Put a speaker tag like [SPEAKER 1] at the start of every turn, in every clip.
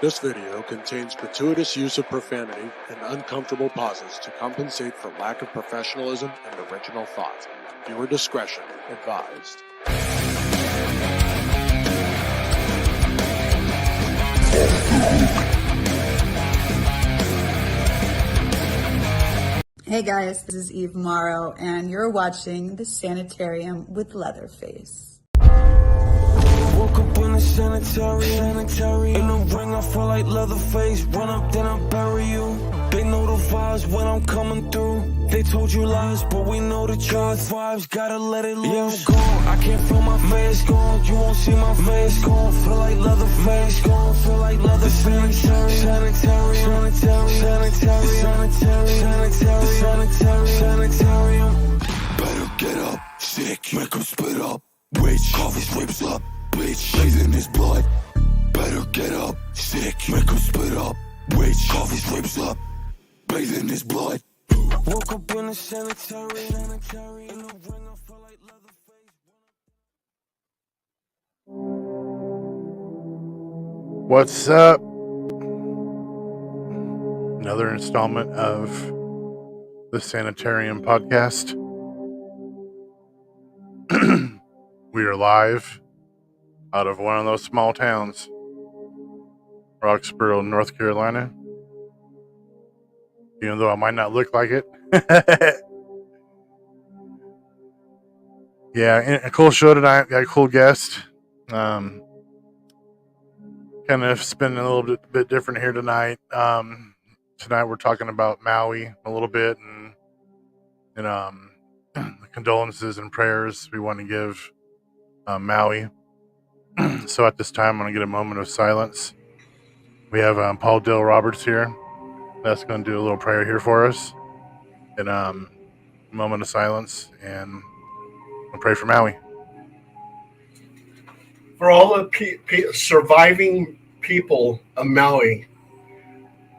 [SPEAKER 1] This video contains gratuitous use of profanity and uncomfortable pauses to compensate for lack of professionalism and original thought. Viewer discretion advised.
[SPEAKER 2] Hey guys, this is Eve Morrow, and you're watching The Sanitarium with Leatherface.
[SPEAKER 3] Woke up in the sanitarium. In the ring, I feel like Leatherface. Run up, then I bury you. They know the vibes when I'm coming through. They told you lies, but we know the truth. Vibes, gotta let it loose. Yeah, I'm gone, I can't feel my face. Gone, you won't see my face. Gone, feel like Leatherface. Gone, feel like Leatherface. Sanitarium. Better get up, sick, make him spit up. Witch, cough his ribs up. Bitch, bathing his blood. Better get up, sick, make him spit up. Witch, cough his ribs up. Bathing his blood. Woke up in the sanitarium. In the ring, I feel like Leatherface.
[SPEAKER 4] What's up? Another installment of the Sanitarium podcast. We are live out of one of those small towns, Roxborough, North Carolina. Even though I might not look like it. Yeah, a cool show tonight. Got a cool guest. Kind of spinning a little bit different here tonight. Tonight we're talking about Maui a little bit and the condolences and prayers we want to give Maui. So at this time, I'm going to get a moment of silence. We have Paul Dale Roberts here. That's going to do a little prayer here for us. And a moment of silence, and we'll pray for Maui.
[SPEAKER 5] For all the surviving people of Maui,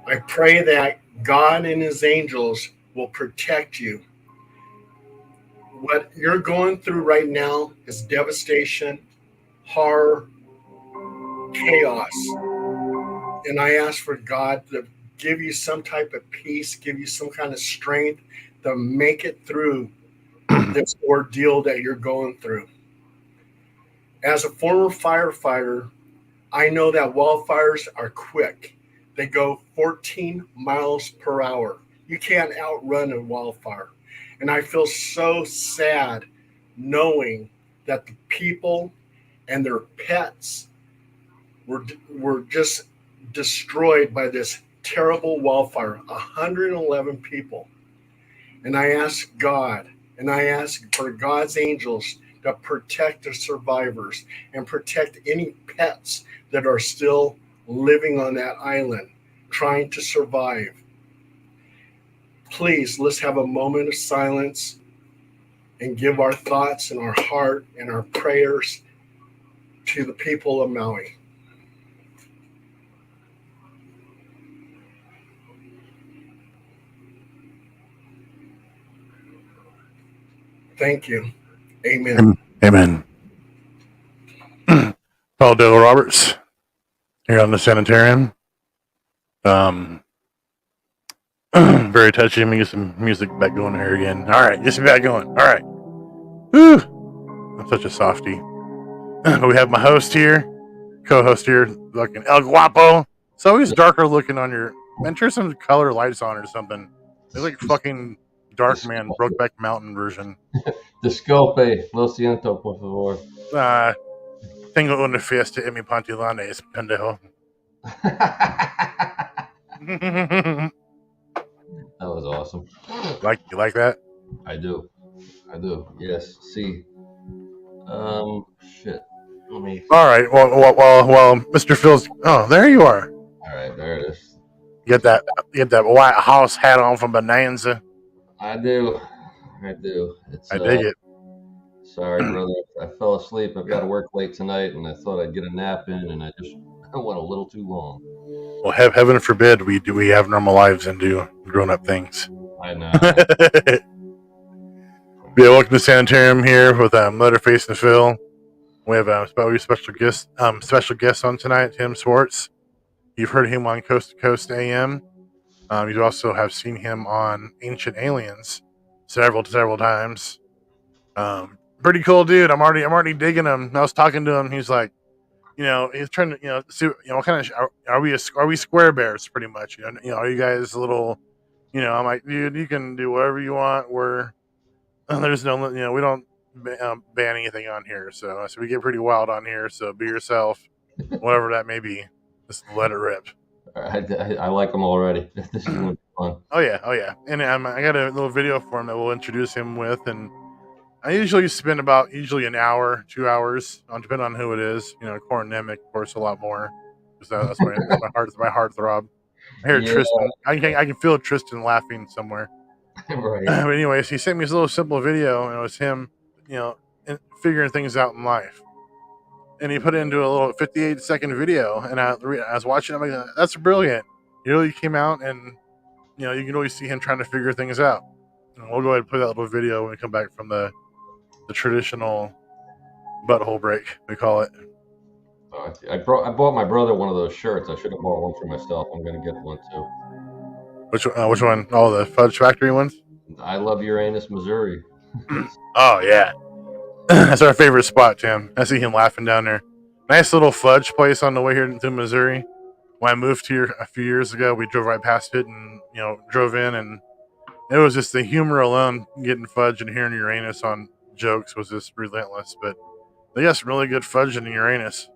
[SPEAKER 5] I pray that God and his angels will protect you. What you're going through right now is devastation, horror, chaos. And I ask for God to give you some type of peace, give you some kind of strength to make it through this ordeal that you're going through. As a former firefighter, I know that wildfires are quick. They go 14 miles per hour. You can't outrun a wildfire. And I feel so sad knowing that the people and their pets were just destroyed by this terrible wildfire. 111 people. And I ask God, and I ask for God's angels to protect the survivors and protect any pets that are still living on that island, trying to survive. Please, let's have a moment of silence and give our thoughts and our heart and our prayers to the people of Maui. Thank you. Amen.
[SPEAKER 4] Amen. Paul Dale Roberts here on the Sanitarium. Very touchy. Let me get some music back going here again. All right, get some back going. All right. Woo! I'm such a softie. We have my host here, co-host here, looking El Guapo. It's always darker looking on your. Man, turn some color lights on or something. They're like fucking Dark Man, Brokeback Mountain version.
[SPEAKER 6] Disculpe, lo siento, por favor.
[SPEAKER 4] Tengo una fiesta en mi pantalones, pendejo.
[SPEAKER 6] That was awesome.
[SPEAKER 4] You like that?
[SPEAKER 6] I do. Yes. See. Shit. Let me.
[SPEAKER 4] All right. Well, Mr. Phil's. Oh, there you are.
[SPEAKER 6] All right, there it is.
[SPEAKER 4] You get that White House hat on from Bonanza.
[SPEAKER 6] I do. I
[SPEAKER 4] dig it.
[SPEAKER 6] Sorry, brother. I fell asleep. I've got to work late tonight, and I thought I'd get a nap in, and I went a little too long.
[SPEAKER 4] Well, heaven forbid we have normal lives and do grown-up things.
[SPEAKER 6] I know.
[SPEAKER 4] Yeah, welcome to Sanitarium here with Leatherface and Phil. We have a special guest on tonight, Tim Swartz. You've heard him on Coast to Coast AM. You also have seen him on Ancient Aliens several times. Pretty cool dude. I'm already digging him. I was talking to him. He's like, he's trying to, see, what kind of are we square bears pretty much? Are you guys a little, I'm like, dude, you can do whatever you want. There's no, we don't ban anything on here. So we get pretty wild on here. So be yourself, whatever that may be. Just let it rip.
[SPEAKER 6] I like him already. This is gonna be fun.
[SPEAKER 4] Oh yeah. And I got a little video for him that we'll introduce him with, and I usually spend about an hour, 2 hours, depending on who it is. Cornemic, of course, a lot more. That's my heart throb. I hear Tristan. I can feel Tristan laughing somewhere.
[SPEAKER 6] Right.
[SPEAKER 4] But anyways, he sent me this little simple video, and it was him, figuring things out in life. And he put it into a little 58-second video, and I was watching. I'm like, that's brilliant. He really came out, and you can really see him trying to figure things out. And we'll go ahead and play that little video when we come back from the traditional butthole break, we call it.
[SPEAKER 6] I bought my brother one of those shirts. I should have bought one for myself. I'm gonna get one too.
[SPEAKER 4] Which one? Oh, the Fudge Factory ones.
[SPEAKER 6] I love Uranus, Missouri.
[SPEAKER 4] Oh yeah, that's our favorite spot, Tim. I see him laughing down there. Nice little fudge place on the way here to Missouri. When I moved here a few years ago, we drove right past it and drove in, and it was just the humor alone, getting fudge and hearing Uranus on jokes was just relentless. But they got some really good fudge in Uranus,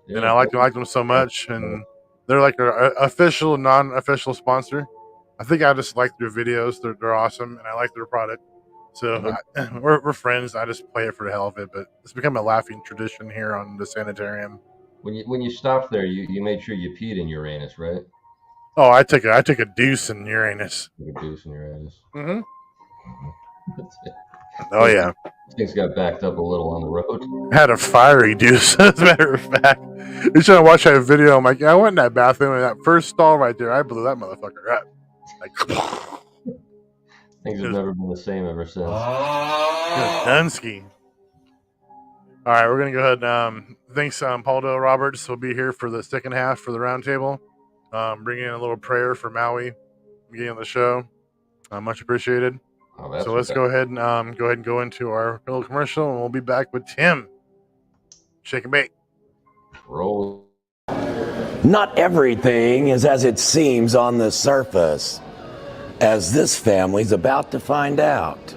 [SPEAKER 4] and I like them so much. And they're like our official, non-official sponsor. I think I just like their videos. They're awesome, and I like their product. So we're friends. I just play it for the hell of it. But it's become a laughing tradition here on the Sanitarium.
[SPEAKER 6] When you stopped there, you made sure you peed in Uranus, right?
[SPEAKER 4] Oh, I took a deuce in Uranus.
[SPEAKER 6] A deuce in Uranus.
[SPEAKER 4] Mm-hmm. Oh yeah.
[SPEAKER 6] Things got backed up a little on the road.
[SPEAKER 4] Had a fiery deuce, as a matter of fact. You're trying to watch that video. I'm like, I went in that bathroom and that first stall right there, I blew that motherfucker up. Like,
[SPEAKER 6] things have never been the same ever since.
[SPEAKER 4] Dunsky. All right, we're gonna go ahead. Thanks, Pauldo Roberts will be here for the second half for the roundtable. Bringing in a little prayer for Maui, beginning of the show. Much appreciated. So let's go ahead and go into our little commercial, and we'll be back with Tim. Shake and bake.
[SPEAKER 6] Roll.
[SPEAKER 7] Not everything is as it seems on the surface, as this family's about to find out.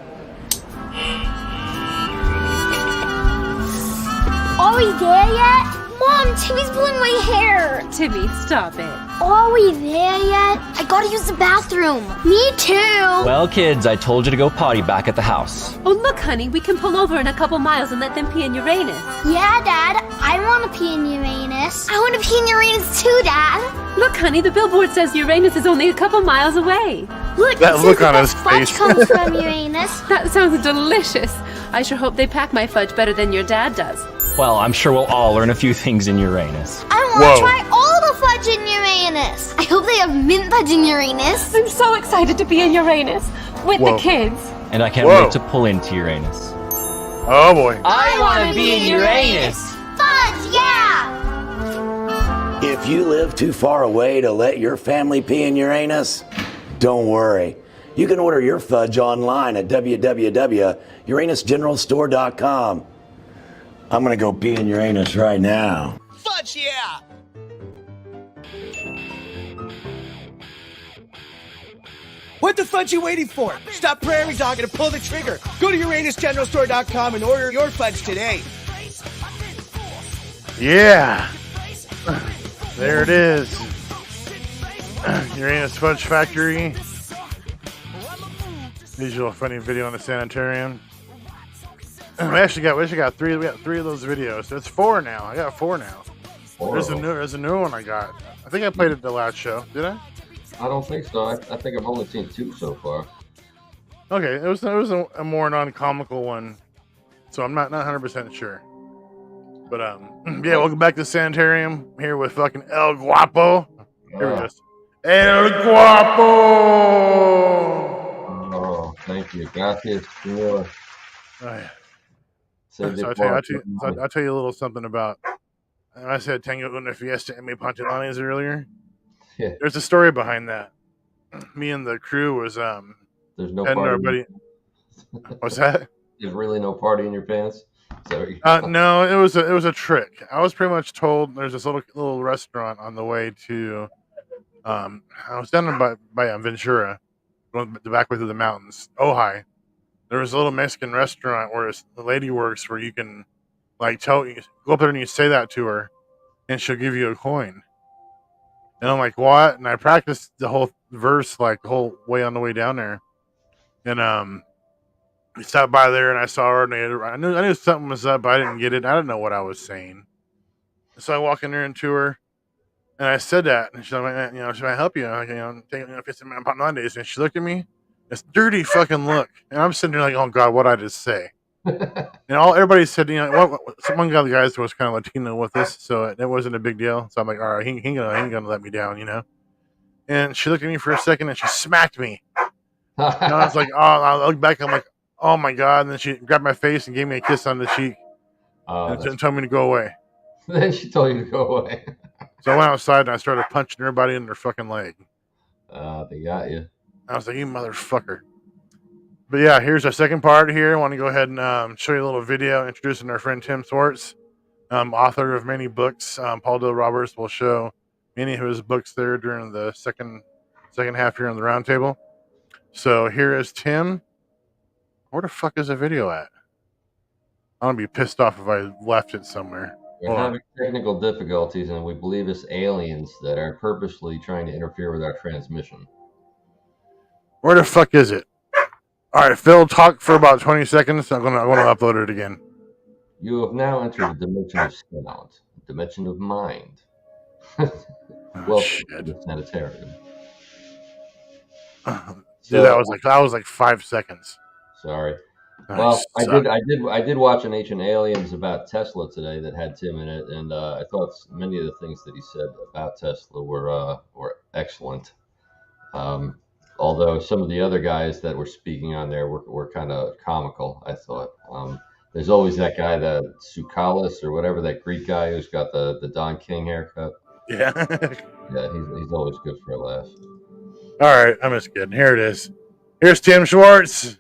[SPEAKER 8] Are we there yet? Mom, Timmy's pulling my hair.
[SPEAKER 9] Timmy, stop it.
[SPEAKER 8] Are we there yet? I gotta use the bathroom. Me too.
[SPEAKER 10] Well, kids, I told you to go potty back at the house.
[SPEAKER 9] Oh, look, honey, we can pull over in a couple miles and let them pee in Uranus.
[SPEAKER 8] Yeah, Dad. I want to pee in Uranus. I want to pee in Uranus too, Dad.
[SPEAKER 9] Look, honey, the billboard says Uranus is only a couple miles away.
[SPEAKER 8] Look,
[SPEAKER 4] that look on his
[SPEAKER 8] face comes from Uranus.
[SPEAKER 9] That sounds delicious. I sure hope they pack my fudge better than your dad does.
[SPEAKER 10] Well, I'm sure we'll all learn a few things in Uranus.
[SPEAKER 8] I want to try all the fudge in Uranus. I hope they have mint fudge in Uranus.
[SPEAKER 9] I'm so excited to be in Uranus with the kids.
[SPEAKER 10] And I can't wait to pull into Uranus.
[SPEAKER 4] Oh boy.
[SPEAKER 10] I want to be in Uranus.
[SPEAKER 8] Fudge, yeah!
[SPEAKER 7] If you live too far away to let your family pee in Uranus, don't worry. You can order your fudge online at www.uranusgeneralstore.com. I'm gonna go pee in Uranus right now.
[SPEAKER 11] Fudge, yeah! What the fudge you waiting for? Stop prairie dogging and pull the trigger. Go to uranusgeneralstore.com and order your fudge today.
[SPEAKER 4] Yeah. There it is. Uranus Fudge Factory. Visual funny video on the Sanitarium. We actually got three. We got 3 of those videos. So it's 4 now. I got 4 now. There's a new one I got. I think I played it at the last show. Did I?
[SPEAKER 6] I don't think so. I think I've only seen 2 so far.
[SPEAKER 4] Okay, it was a more non-comical one, so I'm not 100% sure. But yeah, welcome back to Sanitarium. I'm here with fucking El Guapo. Here we go. El Guapo.
[SPEAKER 6] Oh, thank you. Gracias, señor.
[SPEAKER 4] Oh, yeah. So I'll tell you a little something about I said Tango una fiesta en mi pantalones earlier.
[SPEAKER 6] Yeah.
[SPEAKER 4] There's a story behind that. Me and the crew was
[SPEAKER 6] There's no
[SPEAKER 4] heading to our
[SPEAKER 6] party.
[SPEAKER 4] buddy. What's that?
[SPEAKER 6] There's really no party in your pants. Sorry.
[SPEAKER 4] No, it was a trick. I was pretty much told there's this little restaurant on the way to. I was down by Ventura, going the back way through the mountains. Ojai. There was a little Mexican restaurant where the lady works, where you can like go up there and you say that to her, and she'll give you a coin. And I'm like, what? And I practiced the whole verse like the whole way on the way down there. And we stopped by there and I saw her and I knew something was up, but I didn't get it. I didn't know what I was saying. So I walk in there and to her and I said that, and she's like, should I help you? I'm like, if it's in my Mondays. And she looked at me, this dirty fucking look. And I'm sitting there like, oh God, what'd I just say? And everybody said, one of the guys was kind of Latino with us, so it wasn't a big deal. So I'm like, all right, he ain't gonna let me down, And she looked at me for a second and she smacked me. And I was like, I look back, I'm like, oh my God. And then she grabbed my face and gave me a kiss on the cheek and told me to go away.
[SPEAKER 6] Then she told you to go away.
[SPEAKER 4] So I went outside and I started punching everybody in their fucking leg.
[SPEAKER 6] They got you.
[SPEAKER 4] I was like, you motherfucker. But yeah, here's our second part here. I want to go ahead and show you a little video introducing our friend Tim Swartz, author of many books. Paul Dill Roberts will show many of his books there during the second half here on the roundtable. So here is Tim. Where the fuck is the video at? I'm going to be pissed off if I left it somewhere.
[SPEAKER 6] We're having technical difficulties, and we believe it's aliens that are purposely trying to interfere with our transmission.
[SPEAKER 4] Where the fuck is it? All right, Phil, talk for about 20 seconds. I'm going to upload it again.
[SPEAKER 6] You have now entered a dimension of sound, a dimension of mind. Welcome to the Sanitarium.
[SPEAKER 4] Dude, that was like 5 seconds.
[SPEAKER 6] Sorry.
[SPEAKER 4] Nice.
[SPEAKER 6] Well, I did watch an Ancient Aliens about Tesla today that had Tim in it, and I thought many of the things that he said about Tesla were excellent. Although some of the other guys that were speaking on there were kind of comical, I thought. There's always that guy, the Tsoukalos or whatever, that Greek guy who's got the Don King haircut.
[SPEAKER 4] Yeah.
[SPEAKER 6] Yeah, he's always good for a laugh.
[SPEAKER 4] All right, I'm just kidding. Here it is. Here's Tim Swartz.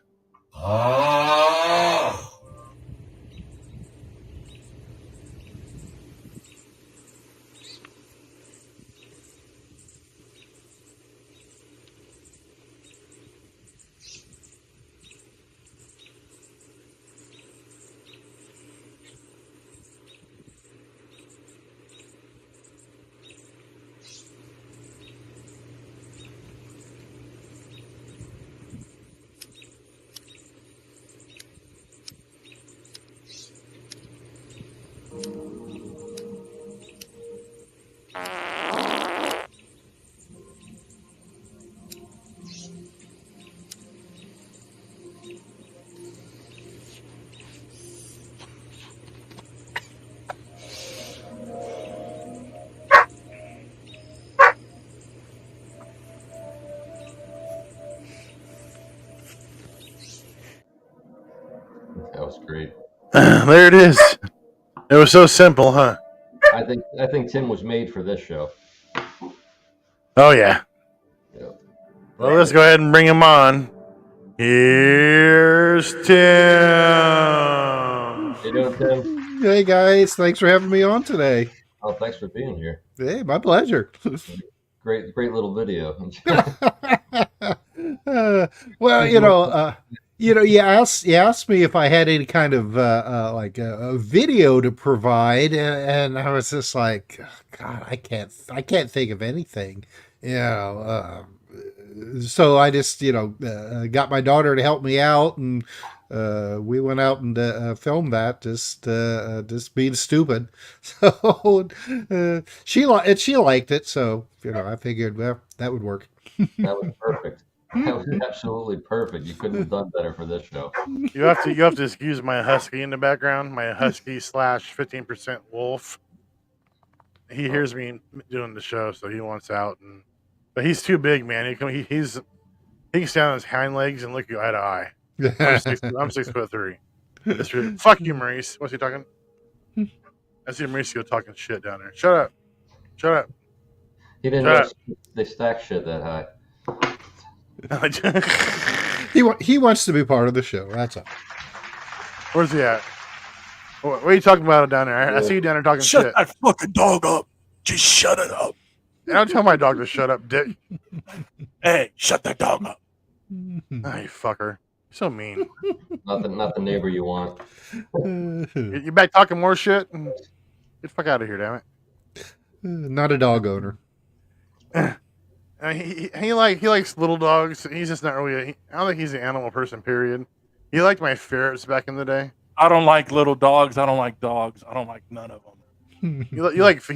[SPEAKER 6] That was great.
[SPEAKER 4] There it is. It was so simple, huh?
[SPEAKER 6] I think Tim was made for this show.
[SPEAKER 4] Oh yeah.
[SPEAKER 6] Yep.
[SPEAKER 4] Well, let's go ahead and bring him on. Here's Tim.
[SPEAKER 6] How you doing, Tim?
[SPEAKER 12] Hey guys, thanks for having me on today.
[SPEAKER 6] Oh, thanks for being here.
[SPEAKER 12] Hey, my pleasure.
[SPEAKER 6] Great little video.
[SPEAKER 12] Well, you asked me if I had any kind of like a video to provide, and I was just like, God, I can't think of anything, So I just got my daughter to help me out, and we went out and filmed that, just being stupid. So she liked it, so I figured, well, that would work.
[SPEAKER 6] That was perfect. That was absolutely perfect. You couldn't have done better for this show.
[SPEAKER 4] You have to excuse my husky in the background. My husky / 15% wolf. He hears me doing the show, so he wants out. But he's too big, man. He can stand on his hind legs and look you eye to eye. I'm 6'3". Fuck you, Maurice. What's he talking? I see Mauricio talking shit down there. Shut up. Shut up.
[SPEAKER 6] He didn't
[SPEAKER 4] Shut
[SPEAKER 6] know
[SPEAKER 4] up.
[SPEAKER 6] they stack shit that high.
[SPEAKER 12] He wants to be part of the show. That's all.
[SPEAKER 4] Where's he at? What are you talking about down there? I see you down there talking shit.
[SPEAKER 13] Shut that fucking dog up. Just shut it up.
[SPEAKER 4] I don't tell my dog to shut up, dick.
[SPEAKER 13] Hey, shut that dog up.
[SPEAKER 4] Oh, you fucker. You're so mean.
[SPEAKER 6] Not the neighbor you want.
[SPEAKER 4] You back talking more shit? Get the fuck out of here, damn it.
[SPEAKER 12] Not a dog owner.
[SPEAKER 4] He likes little dogs. He's just not really. I don't think he's an animal person. Period. He liked my ferrets back in the day.
[SPEAKER 13] I don't like little dogs. I don't like dogs. I don't like none of them.
[SPEAKER 4] He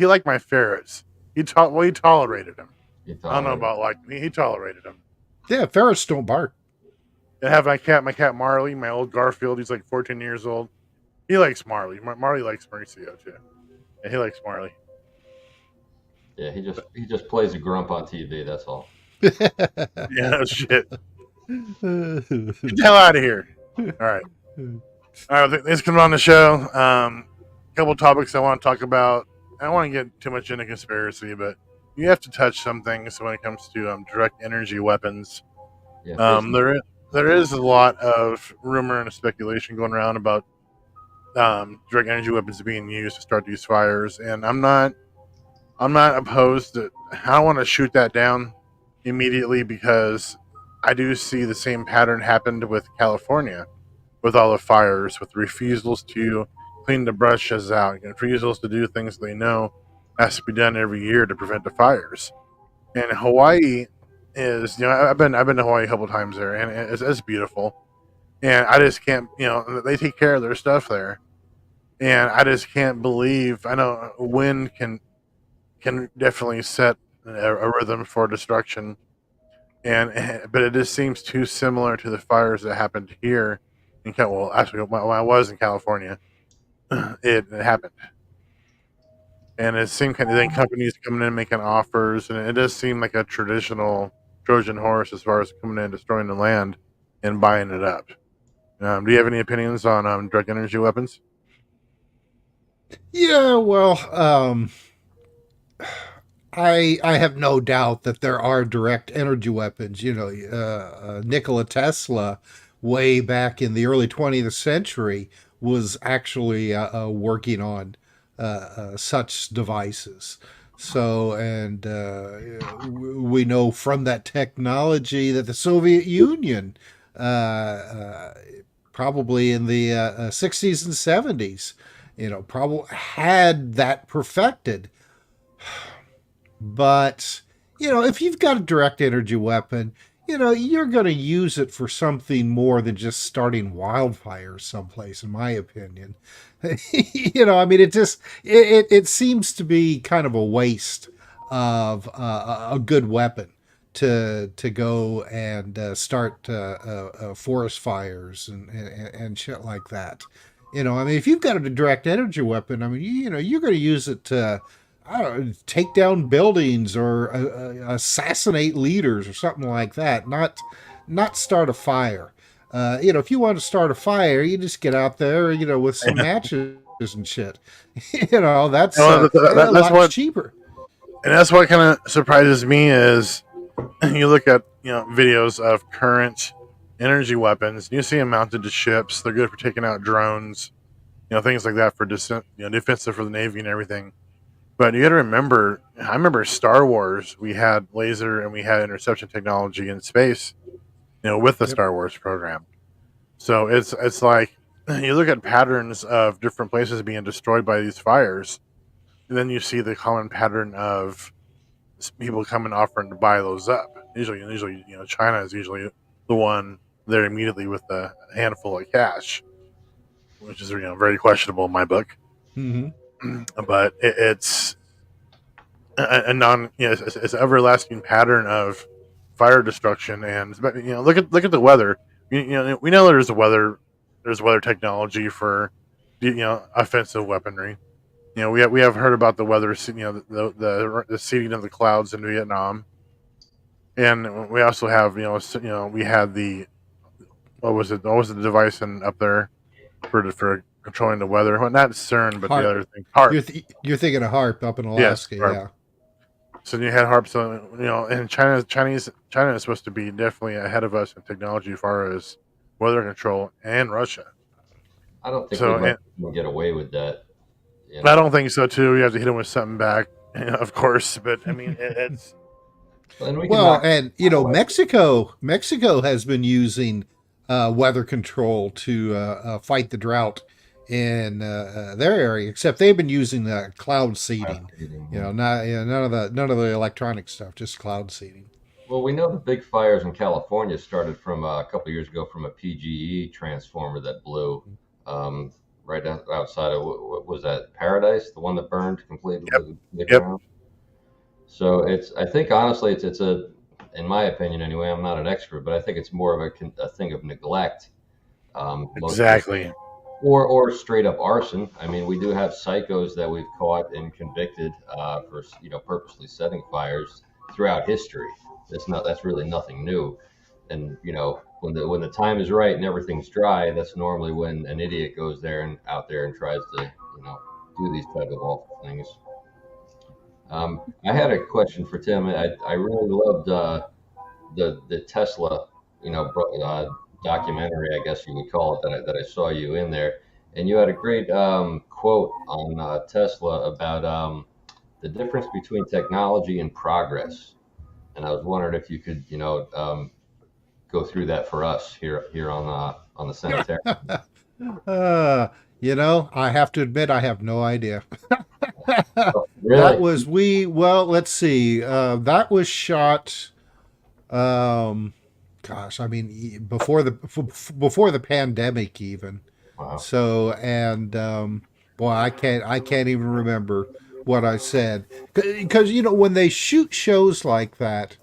[SPEAKER 4] liked my ferrets. He tolerated them. I don't know about he tolerated them.
[SPEAKER 12] Yeah, ferrets don't bark.
[SPEAKER 4] I have my cat Marley, my old Garfield. He's like 14 years old. He likes Marley. Marley likes Mauricio too. Yeah, he likes Marley.
[SPEAKER 6] Yeah, he just plays a grump on TV. That's all.
[SPEAKER 4] Yeah, no shit. Get the hell out of here. All right. Thanks for coming on the show. A couple topics I want to talk about. I don't want to get too much into conspiracy, but you have to touch some things when it comes to direct energy weapons.
[SPEAKER 6] Yeah,
[SPEAKER 4] there is a lot of rumor and speculation going around about direct energy weapons being used to start these fires, and I'm not opposed to. I don't want to shoot that down immediately because I do see the same pattern happened with California, with all the fires, with refusals to clean the brushes out, refusals to do things they know has to be done every year to prevent the fires. And Hawaii is, I've been to Hawaii a couple times there, and it's beautiful. And I just can't, they take care of their stuff there, and I just can't believe. I know wind can definitely set a rhythm for destruction, but it just seems too similar to the fires that happened here. Well, actually, when I was in California, it happened, and it seemed kind of then companies coming in making offers, and it does seem like a traditional Trojan horse as far as coming in, destroying the land, and buying it up. Do you have any opinions on direct energy weapons?
[SPEAKER 12] Yeah, well, I have no doubt that there are direct energy weapons. Nikola Tesla, way back in the early 20th century, was actually working on such devices. So, and we know from that technology that the Soviet Union, probably in the 60s and 70s, probably had that perfected. But, if you've got a direct energy weapon, you're going to use it for something more than just starting wildfires someplace, in my opinion. It seems to be kind of a waste of a good weapon to go and start forest fires and shit like that. If you've got a direct energy weapon, you're going to use it to, take down buildings or assassinate leaders or something like that, not start a fire. If you want to start a fire, you just get out there, with some matches and shit. That's lot cheaper.
[SPEAKER 4] And that's what kind of surprises me is you look at videos of current energy weapons. You see them mounted to ships. They're good for taking out drones, things like that for defensive for the Navy and everything. But you got to remember, I remember Star Wars. We had laser and we had interception technology in space, with the Star Wars program. So it's like you look at patterns of different places being destroyed by these fires, and then you see the common pattern of people coming offering to buy those up. Usually, China is usually the one there immediately with a handful of cash, which is very questionable in my book.
[SPEAKER 12] Mm-hmm.
[SPEAKER 4] But it's a it's an everlasting pattern of fire destruction, and look at the weather. We know there's weather technology for offensive weaponry. We have heard about the weather, the seeding of the clouds in Vietnam, and we also have we had the what was the device up there for controlling the weather. Well, not CERN, but
[SPEAKER 12] HAARP.
[SPEAKER 4] the other thing. HAARP.
[SPEAKER 12] You're thinking of HAARP up in
[SPEAKER 4] Yes,
[SPEAKER 12] Alaska,
[SPEAKER 4] HAARP.
[SPEAKER 12] yeah.
[SPEAKER 4] So you had HAARP. So and China is supposed to be definitely ahead of us in technology as far as weather control, and Russia.
[SPEAKER 6] I don't think
[SPEAKER 4] So,
[SPEAKER 6] we'll get away with that.
[SPEAKER 4] I don't think so too. You have to hit them with something back, of course. But I mean, it's
[SPEAKER 12] Mexico has been using weather control to fight the drought in their area. Except they've been using cloud seeding. None of the electronic stuff, just cloud seeding.
[SPEAKER 6] Well, we know the big fires in California started from a couple of years ago from a PGE transformer that blew right outside of, what was that, Paradise, the one that burned completely the ground. So I think honestly, it's a, in my opinion anyway, I'm not an expert, but I think it's more of a thing of neglect.
[SPEAKER 4] Exactly.
[SPEAKER 6] Or straight up arson. I mean, we do have psychos that we've caught and convicted for purposely setting fires throughout history. That's really nothing new. And when the time is right and everything's dry, that's normally when an idiot goes out there and tries to do these type of awful things. I had a question for Tim. I really loved the Tesla documentary, I guess you would call it, that I saw you in there, and you had a great quote on Tesla about the difference between technology and progress. And I was wondering if you could, go through that for us here on the Sanitarium.
[SPEAKER 12] I have to admit, I have no idea.
[SPEAKER 6] Really?
[SPEAKER 12] That was let's see. That was shot. Gosh, I mean, before the pandemic even.
[SPEAKER 6] Wow.
[SPEAKER 12] So, and boy, I can't even remember what I said, because when they shoot shows like that,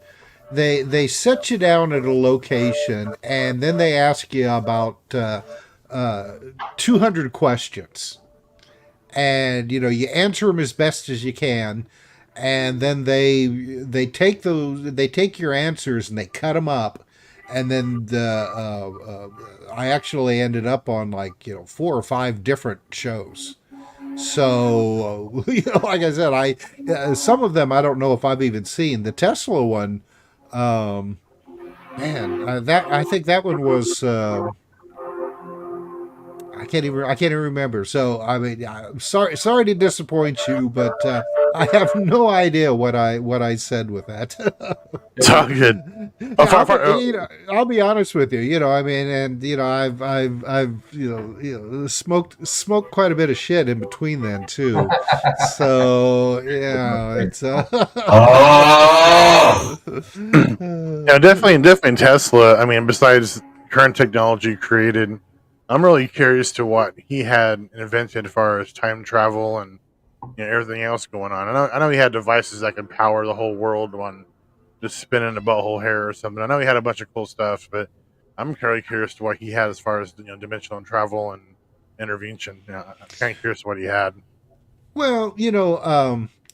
[SPEAKER 12] they set you down at a location and then they ask you about 200 questions, and you answer them as best as you can, and then they take your answers and they cut them up. And then I actually ended up on 4 or 5 different shows. So like I said, some of them I don't know if I've even seen. The Tesla one, I think that one was I can't even remember. So I mean, sorry to disappoint you, but I have no idea what I said with that.
[SPEAKER 4] It's all good.
[SPEAKER 12] I'll be honest with you. I mean, and I've smoked quite a bit of shit in between then too. So it's
[SPEAKER 4] definitely Tesla. I mean, besides current technology created, I'm really curious to what he had invented as far as time travel and everything else going on. I know he had devices that could power the whole world on just spinning a butthole hair or something. I know he had a bunch of cool stuff, but I'm very curious to what he had as far as dimensional travel and intervention. I'm kind of curious what he had.
[SPEAKER 12] Well,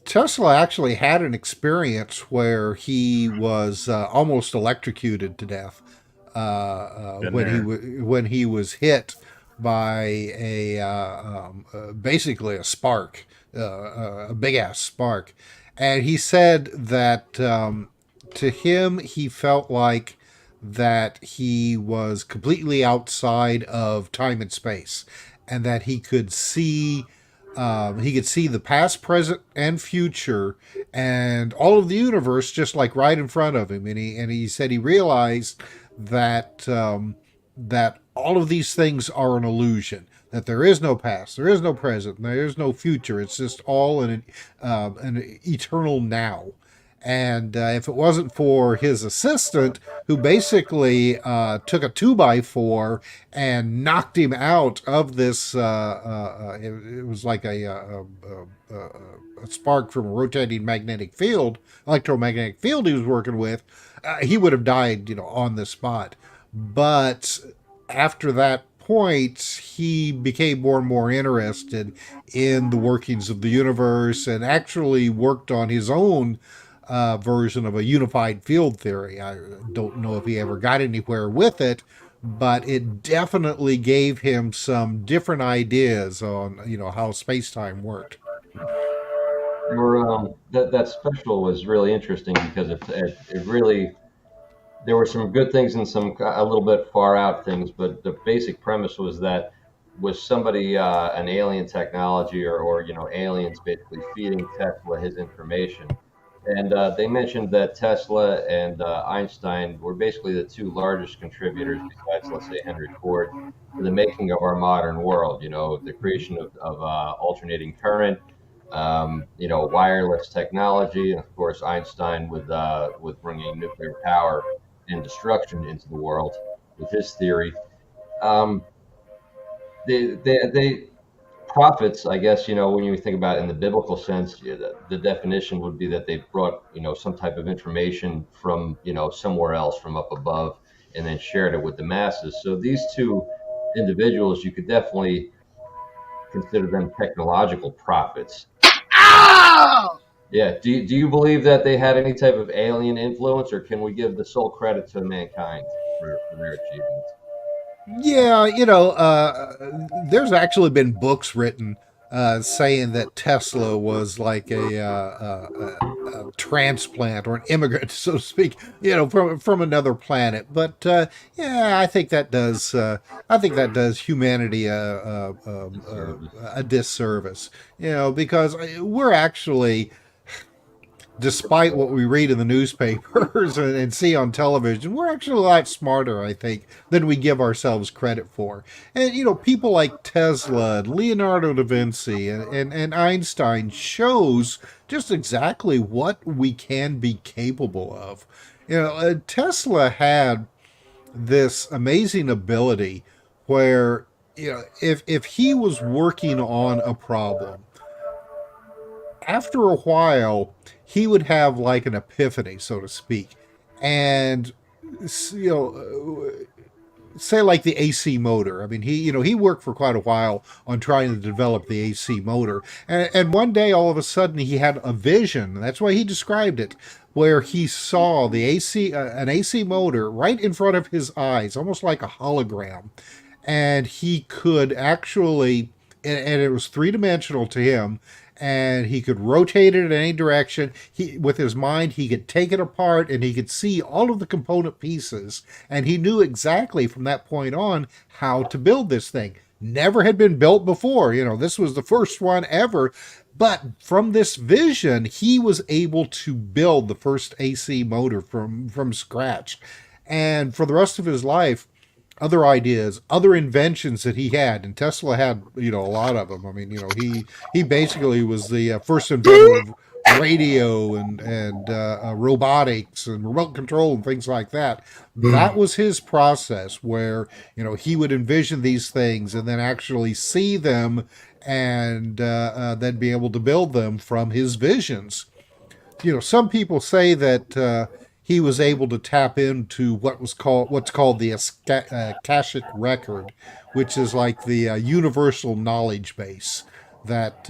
[SPEAKER 12] Tesla actually had an experience where he was almost electrocuted to death when he was hit by basically a spark, a big ass spark, and he said that to him he felt like that he was completely outside of time and space, and that he could see the past, present, and future, and all of the universe just like right in front of him. And he said he realized that that all of these things are an illusion. That there is no past, there is no present, there is no future. It's just all an eternal now. And if it wasn't for his assistant, who basically took a 2x4 and knocked him out of this, it was like a spark from a rotating magnetic field, electromagnetic field he was working with, he would have died, on the spot. But after that point, he became more and more interested in the workings of the universe and actually worked on his own version of a unified field theory. I don't know if he ever got anywhere with it, but it definitely gave him some different ideas on, how space-time worked.
[SPEAKER 6] That special was really interesting because it really, there were some good things and some a little bit far out things, but the basic premise was that was somebody an alien technology or aliens basically feeding Tesla his information, and they mentioned that Tesla and Einstein were basically the two largest contributors besides, let's say, Henry Ford, to the making of our modern world. The creation of alternating current, wireless technology, and of course Einstein with bringing nuclear power and destruction into the world with his theory. Um, they prophets, I guess, when you think about it in the biblical sense, the definition would be that they brought, some type of information from, somewhere else from up above and then shared it with the masses. So these two individuals, you could definitely consider them technological prophets. Yeah. Do you believe that they had any type of alien influence, or can we give the sole credit to mankind for their achievements?
[SPEAKER 12] Yeah, there's actually been books written saying that Tesla was like a transplant or an immigrant, so to speak, from another planet. But yeah, I think that does humanity a disservice, because we're actually, despite what we read in the newspapers and see on television, we're actually a lot smarter, I think, than we give ourselves credit for. And, people like Tesla, and Leonardo da Vinci, and Einstein shows just exactly what we can be capable of. Tesla had this amazing ability where, if he was working on a problem, after a while, he would have like an epiphany, so to speak. And, say like the AC motor. I mean, he worked for quite a while on trying to develop the AC motor. And one day, all of a sudden, he had a vision. That's why he described it, where he saw an AC motor right in front of his eyes, almost like a hologram. And he could actually, and it was three-dimensional to him, and he could rotate it in any direction. With his mind, he could take it apart and he could see all of the component pieces. And he knew exactly from that point on how to build this thing. Never had been built before. This was the first one ever. But from this vision, he was able to build the first AC motor from scratch. And for the rest of his life, other ideas, other inventions that he had, and Tesla had, a lot of them. I mean, he basically was the first inventor of radio and robotics and remote control and things like that. That was his process, where he would envision these things and then actually see them and then be able to build them from his visions. Some people say that he was able to tap into what's called the Akashic record, which is like the universal knowledge base that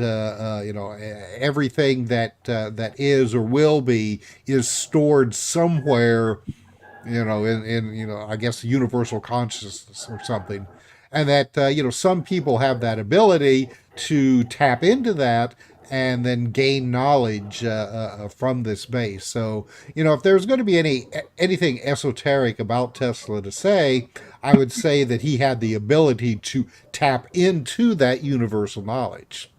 [SPEAKER 12] everything that is or will be is stored somewhere, in I guess universal consciousness or something, and that some people have that ability to tap into that and then gain knowledge from this base. So, if there's going to be anything esoteric about Tesla to say, I would say that he had the ability to tap into that universal knowledge.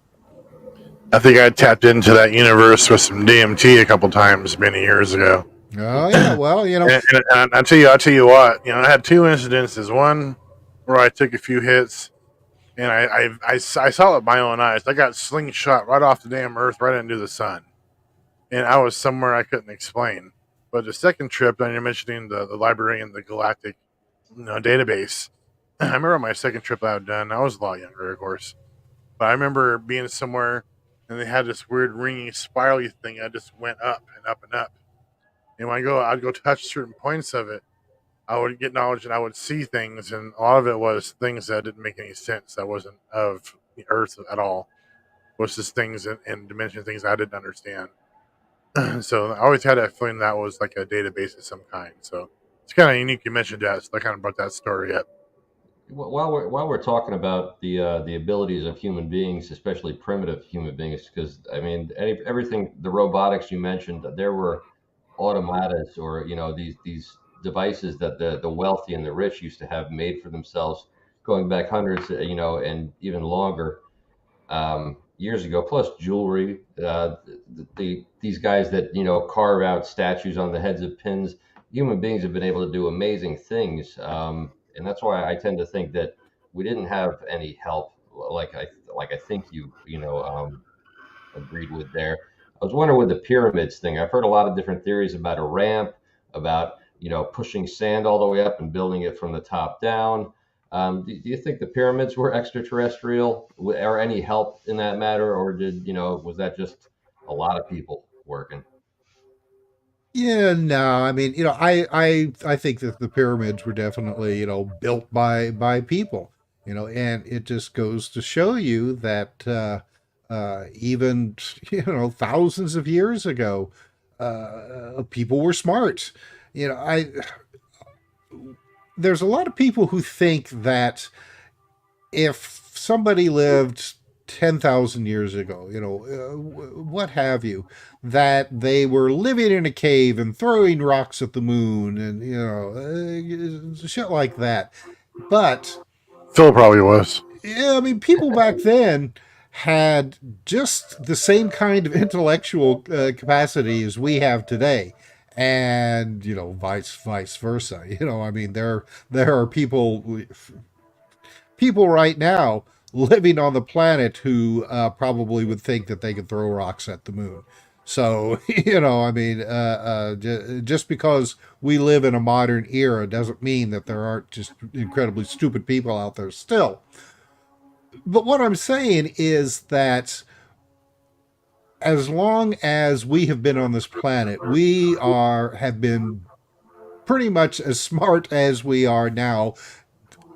[SPEAKER 4] I think I tapped into that universe with some DMT a couple times many years ago.
[SPEAKER 12] Oh yeah, well,
[SPEAKER 4] and I'll tell you what, I had two incidences. One where I took a few hits, and I saw it with my own eyes. I got slingshot right off the damn earth, right into the sun, and I was somewhere I couldn't explain. But the second trip, and you're mentioning the library and the galactic, database. I remember my second trip I had done. I was a lot younger, of course, but I remember being somewhere, and they had this weird ringing, spirally thing. I just went up and up and up. And when I'd go touch certain points of it, I would get knowledge and I would see things, and a lot of it was things that didn't make any sense. That wasn't of the Earth at all. It was just things and dimension things I didn't understand. So I always had that feeling that was like a database of some kind. So It's kind of unique you mentioned that, so I kind of brought that story up.
[SPEAKER 6] While we're talking about the abilities of human beings, especially primitive human beings, because I mean everything, the robotics you mentioned, there were automatas, or these devices that the wealthy and the rich used to have made for themselves, going back hundreds, and even longer, years ago. Plus jewelry, these guys that carve out statues on the heads of pins. Human beings have been able to do amazing things. And that's why I tend to think that we didn't have any help, like I think you agreed with there. I was wondering with the pyramids thing. I've heard a lot of different theories about a ramp, about pushing sand all the way up and building it from the top down. Do you think the pyramids were extraterrestrial, or any help in that matter, or was that just a lot of people working?
[SPEAKER 12] Yeah, no, I mean, I think that the pyramids were definitely, built by people, and it just goes to show you that even, thousands of years ago, people were smart. There's a lot of people who think that if somebody lived 10,000 years ago, what have you, that they were living in a cave and throwing rocks at the moon and, shit like that. But
[SPEAKER 4] Phil probably was.
[SPEAKER 12] Yeah, I mean, people back then had just the same kind of intellectual capacity as we have today. And, vice versa. I mean, there are people right now living on the planet who probably would think that they could throw rocks at the moon. So, I mean, just because we live in a modern era doesn't mean that there aren't just incredibly stupid people out there still. But what I'm saying is that as long as we have been on this planet, we have been pretty much as smart as we are now.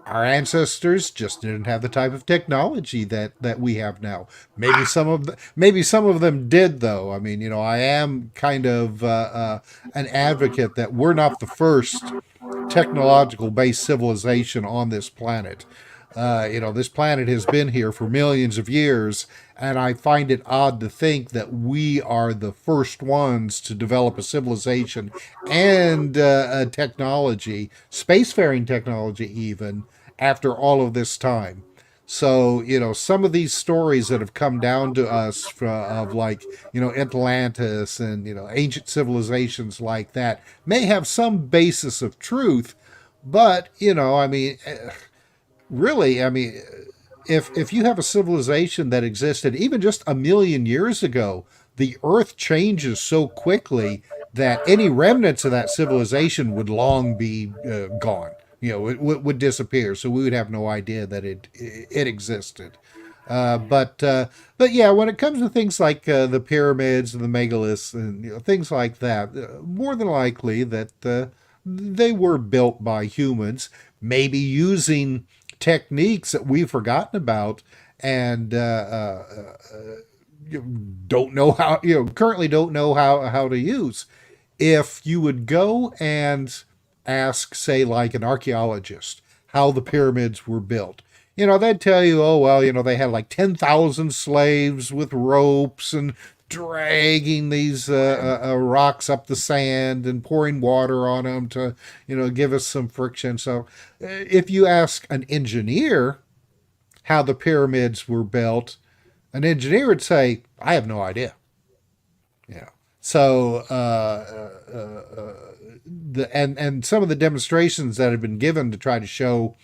[SPEAKER 12] Our ancestors just didn't have the type of technology that we have now. Maybe some of them did, though. I mean, I am kind of an advocate that we're not the first technological-based civilization on this planet. This planet has been here for millions of years, and I find it odd to think that we are the first ones to develop a civilization and a technology, spacefaring technology even, after all of this time. So, some of these stories that have come down to us of like, Atlantis and, ancient civilizations like that may have some basis of truth, but, I mean... Really, I mean, if you have a civilization that existed even just a million years ago, the Earth changes so quickly that any remnants of that civilization would long be gone. It would disappear. So we would have no idea that it existed. But yeah, when it comes to things like the pyramids and the megaliths and things like that, more than likely that they were built by humans, maybe using techniques that we've forgotten about and don't know how, currently don't know how to use. If you would go and ask, say, like an archaeologist, how the pyramids were built, they'd tell you, oh, well, they had like 10,000 slaves with ropes and dragging these rocks up the sand and pouring water on them to, give us some friction. So if you ask an engineer how the pyramids were built, an engineer would say, I have no idea. Yeah. So and some of the demonstrations that have been given to try to show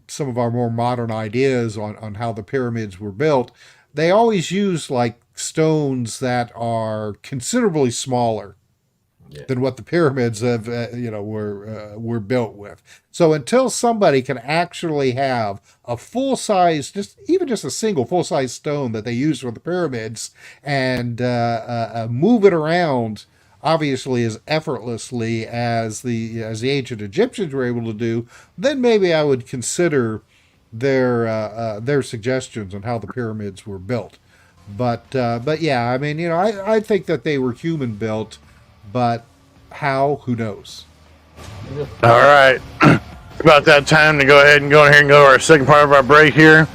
[SPEAKER 12] some of our more modern ideas on how the pyramids were built, they always use like stones that are considerably smaller than what the pyramids have, were built with. So until somebody can actually have a full size, just a single full size stone that they use for the pyramids and move it around, obviously as effortlessly as the ancient Egyptians were able to do, then maybe I would consider their suggestions on how the pyramids were built. But yeah, I mean, I think that they were human built, but How? Who knows?
[SPEAKER 4] All right. About that time to go ahead and go to our second part of our break here.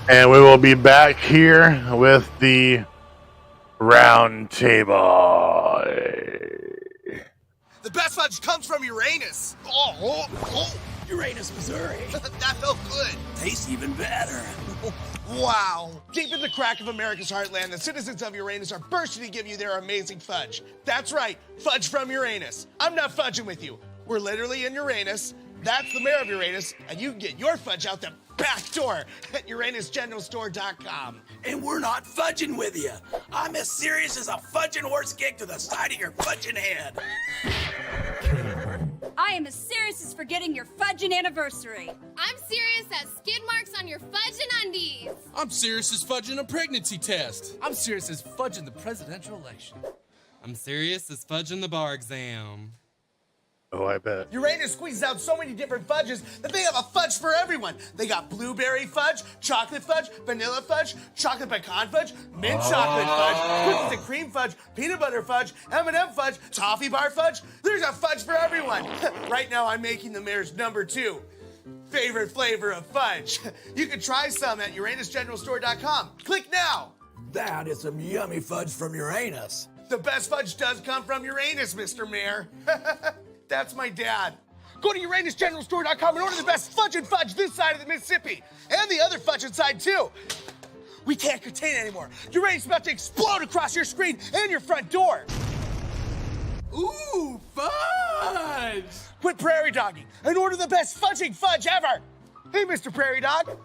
[SPEAKER 4] And we will be back here with the round table.
[SPEAKER 11] The best fudge comes from Uranus.
[SPEAKER 7] Uranus, Missouri.
[SPEAKER 11] That felt good.
[SPEAKER 7] Tastes even better.
[SPEAKER 11] Wow. Deep in the crack of America's heartland, the citizens of Uranus are bursting to give you their amazing fudge. That's right, fudge from Uranus. I'm not fudging with you. We're literally in Uranus. That's the mayor of Uranus, and you can get your fudge out the back door at UranusGeneralStore.com.
[SPEAKER 7] And we're not fudging with you. I'm as serious as a fudging horse kick to the side of your fudging head.
[SPEAKER 14] I am as serious as forgetting your fudging anniversary.
[SPEAKER 15] I'm serious as skid marks on your fudging undies.
[SPEAKER 16] I'm serious as fudging a pregnancy test. I'm serious as fudging the presidential election. I'm serious as fudging the bar exam.
[SPEAKER 4] Oh, I bet.
[SPEAKER 11] Uranus squeezes out so many different fudges that they have a fudge for everyone. They got blueberry fudge, chocolate fudge, vanilla fudge, chocolate pecan fudge, mint chocolate fudge, cookies and cream fudge, peanut butter fudge, M&M fudge, toffee bar fudge. There's a fudge for everyone. Right now, I'm making the mayor's #2 favorite flavor of fudge. You can try some at UranusGeneralStore.com. Click now.
[SPEAKER 7] That is some yummy fudge from Uranus.
[SPEAKER 11] The best fudge does come from Uranus, Mr. Mayor. That's my dad. Go to UranusGeneralStore.com and order the best fudge and fudge this side of the Mississippi. And the other fudge side, too. We can't contain it anymore. Uranus is about to explode across your screen and your front door.
[SPEAKER 16] Ooh, fudge!
[SPEAKER 11] Quit prairie dogging and order the best fudging fudge ever. Hey, Mr. Prairie Dog.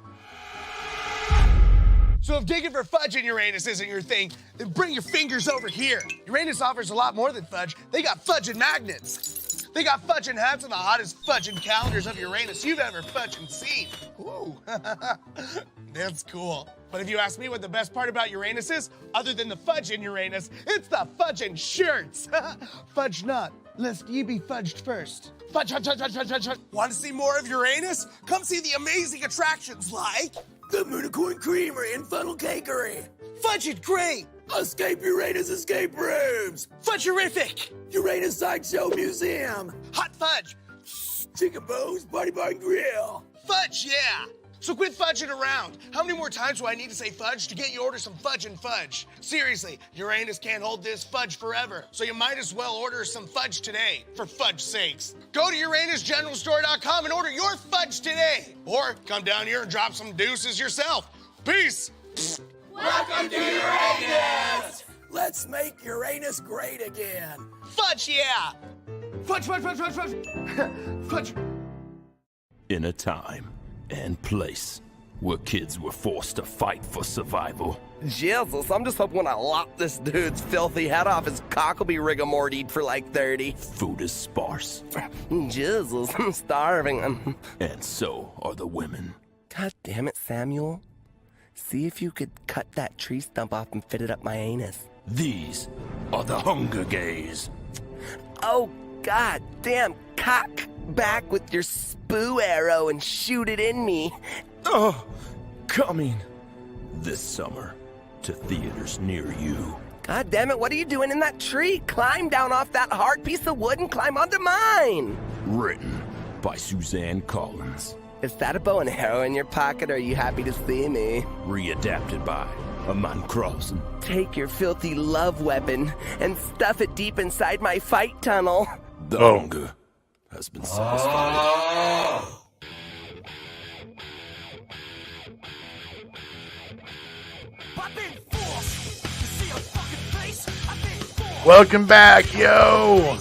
[SPEAKER 11] So if digging for fudge in Uranus isn't your thing, then bring your fingers over here. Uranus offers a lot more than fudge. They got fudge and magnets. They got fudging hats and the hottest fudging calendars of Uranus you've ever fudging seen. Ooh, that's cool. But if you ask me what the best part about Uranus is, other than the fudge in Uranus, it's the fudging shirts. Fudge not, lest ye be fudged first. Fudge, fudge, fudge, fudge, fudge, fudge. Want to see more of Uranus? Come see the amazing attractions like
[SPEAKER 7] the Moonicorn Creamery and Funnel Cakery.
[SPEAKER 11] Fudge it great.
[SPEAKER 7] Escape Uranus escape rooms.
[SPEAKER 11] Fudgerific.
[SPEAKER 7] Uranus Sideshow Museum.
[SPEAKER 11] Hot fudge.
[SPEAKER 7] Chicken Bones Party Bar and Grill.
[SPEAKER 11] Fudge, yeah. So quit fudging around. How many more times do I need to say fudge to get you to order some fudge and fudge? Seriously, Uranus can't hold this fudge forever, so you might as well order some fudge today, for fudge's sakes. Go to UranusGeneralStore.com and order your fudge today. Or come down here and drop some deuces yourself. Peace.
[SPEAKER 7] Welcome to Uranus! Let's make Uranus great again.
[SPEAKER 11] Fudge, yeah. Fudge, fudge, fudge, fudge, fudge. Fudge.
[SPEAKER 17] In a time and place where kids were forced to fight for survival.
[SPEAKER 18] Jesus, I'm just hoping when I lop this dude's filthy head off, his cock will be rigor-mortied for like 30.
[SPEAKER 17] Food is sparse.
[SPEAKER 18] Jesus, I'm starving.
[SPEAKER 17] And so are the women.
[SPEAKER 18] God damn it, Samuel. See if you could cut that tree stump off and fit it up my anus.
[SPEAKER 17] These are the Hunger Gays.
[SPEAKER 18] Oh, god damn, cock. Back with your spoo arrow and shoot it in me.
[SPEAKER 17] Oh, coming this summer to theaters near you.
[SPEAKER 18] God damn it, what are you doing in that tree? Climb down off that hard piece of wood and climb onto mine.
[SPEAKER 17] Written by Suzanne Collins.
[SPEAKER 18] Is that a bow and arrow in your pocket, or are you happy to see me?
[SPEAKER 17] Readapted by Aman Krausen.
[SPEAKER 18] Take your filthy love weapon and stuff it deep inside my fight tunnel.
[SPEAKER 17] The hunger has been satisfied.
[SPEAKER 4] Welcome back, yo!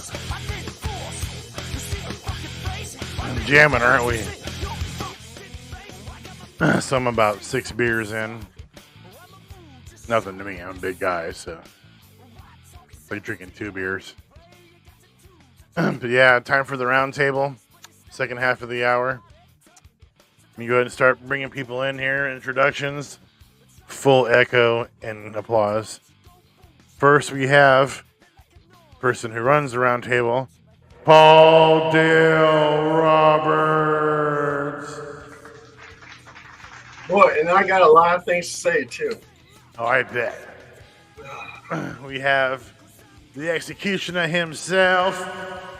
[SPEAKER 4] Jamming, aren't we? So I'm about 6 beers in. Nothing to me. I'm a big guy, so like drinking 2 beers. But yeah, time for the round table. Second half of the hour. Let me go ahead and start bringing people in here. Introductions, full echo and applause. First, we have the person who runs the round table, Paul Dale Roberts.
[SPEAKER 5] Boy, and I got a lot of things to say, too.
[SPEAKER 4] Oh, I bet. We have the executioner himself,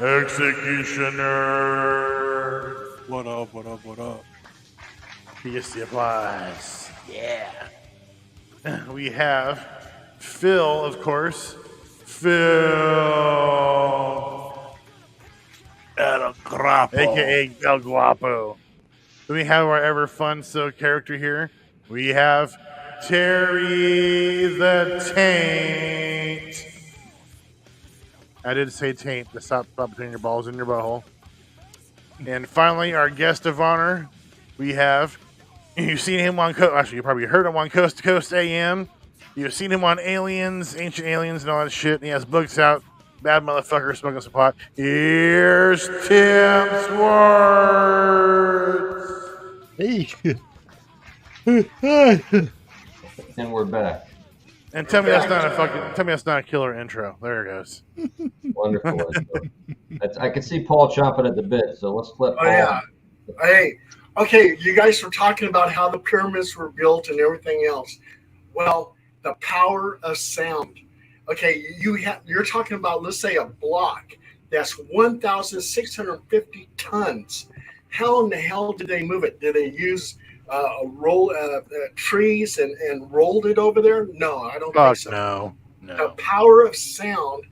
[SPEAKER 4] Executioner.
[SPEAKER 13] What up, what up, what up?
[SPEAKER 4] Peace the applause. Yeah. We have Phil, of course. Phil.
[SPEAKER 13] El Guapo.
[SPEAKER 4] AKA El Guapo. Then we have our ever fun character here. We have Terry the Taint. I did say taint to stop between your balls and your butthole. And finally, our guest of honor, we have, you've seen him on, actually you probably heard him on Coast to Coast AM. You've seen him on Aliens, Ancient Aliens and all that shit. And he has books out. Bad motherfucker smoking some pot. Here's Tim Swartz.
[SPEAKER 12] Hey.
[SPEAKER 6] And we're back.
[SPEAKER 4] And tell me that's not a killer intro. There it goes.
[SPEAKER 6] Wonderful intro. I can see Paul chomping at the bit, so let's flip.
[SPEAKER 5] Oh, yeah. Hey, okay, you guys were talking about how the pyramids were built and everything else. Well, the power of sound. Okay, you're talking about, let's say, a block that's 1,650 tons. How in the hell did they move it? Did they use trees and rolled it over there? No, I don't think so.
[SPEAKER 4] No.
[SPEAKER 5] The power of sound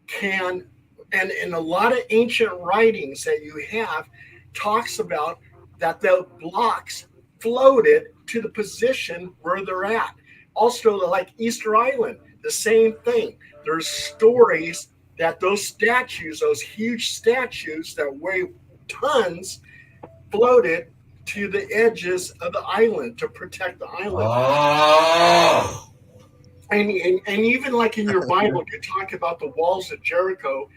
[SPEAKER 5] can, and in a lot of ancient writings that you have, talks about that the blocks floated to the position where they're at. Also, like Easter Island, the same thing. There's stories that those statues, those huge statues that weigh tons, floated to the edges of the island to protect the island. Oh. And even like in your Bible, you talk about the walls of Jericho.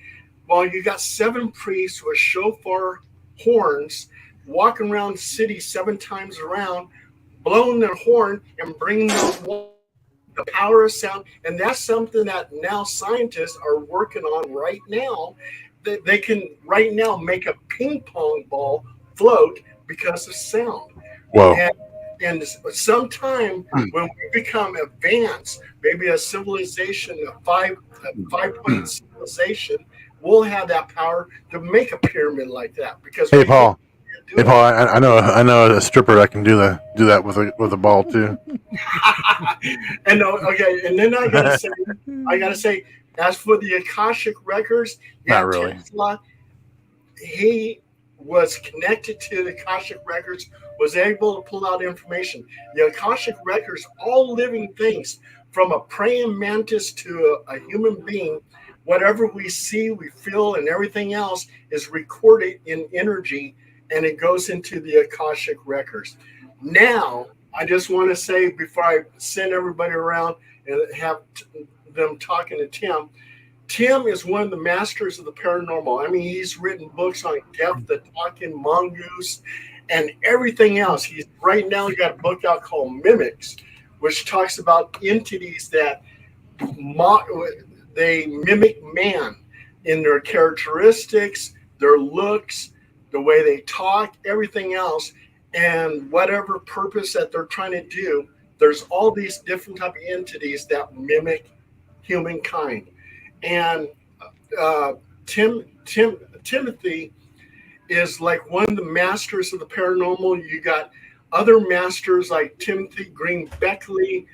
[SPEAKER 5] Well, you got 7 priests with shofar horns walking around the city 7 times around, blowing their horn and bringing those walls. The power of sound, and that's something that now scientists are working on right now. That they can right now make a ping pong ball float because of sound.
[SPEAKER 4] Whoa.
[SPEAKER 5] And sometime when we become advanced, maybe a civilization, a five-point civilization, we'll have that power to make a pyramid like that. Because
[SPEAKER 4] Hey Paul, I know a stripper that can do that with a ball too.
[SPEAKER 5] And okay, and then I gotta say, as for the Akashic records,
[SPEAKER 4] not really.
[SPEAKER 5] Tesla, he was connected to the Akashic records, was able to pull out information. The Akashic records, all living things, from a praying mantis to a human being, whatever we see, we feel, and everything else is recorded in energy, and it goes into the Akashic records. Now, I just want to say, before I send everybody around and have them talking to Tim, Tim is one of the masters of the paranormal. I mean, he's written books on Death, the Talking Mongoose, and everything else. He's right now got a book out called Mimics, which talks about entities that they mimic man in their characteristics, their looks, the way they talk, everything else, and whatever purpose that they're trying to do. There's all these different type of entities that mimic humankind. And Timothy is like one of the masters of the paranormal. You got other masters like Timothy Green Beckley,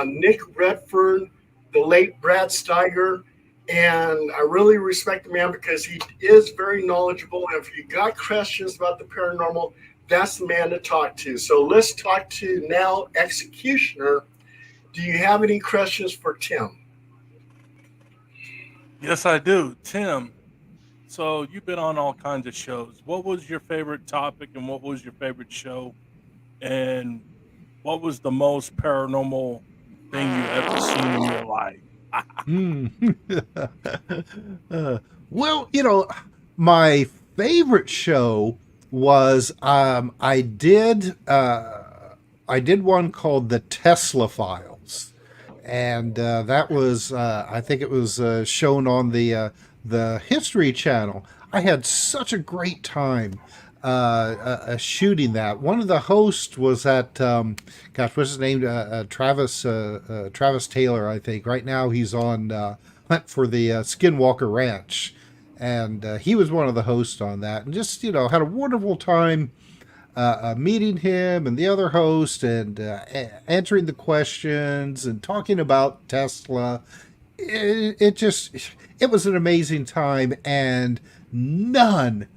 [SPEAKER 5] Nick Redfern, the late Brad Steiger. And I really respect the man because he is very knowledgeable. And if you got questions about the paranormal, that's the man to talk to. So let's talk to now Executioner. Do you have any questions for Tim?
[SPEAKER 13] Yes, I do. Tim, so you've been on all kinds of shows. What was your favorite topic and what was your favorite show? And what was the most paranormal thing you ever seen in your life?
[SPEAKER 12] Well, my favorite show was I did one called the Tesla Files, and that was I think it was shown on the History Channel. I had such a great time shooting that. One of the hosts was that what's his name? Travis Taylor, I think. Right now he's on went for the Skinwalker Ranch, and he was one of the hosts on that, and just had a wonderful time meeting him and the other host, and answering the questions and talking about Tesla. It was an amazing time, and none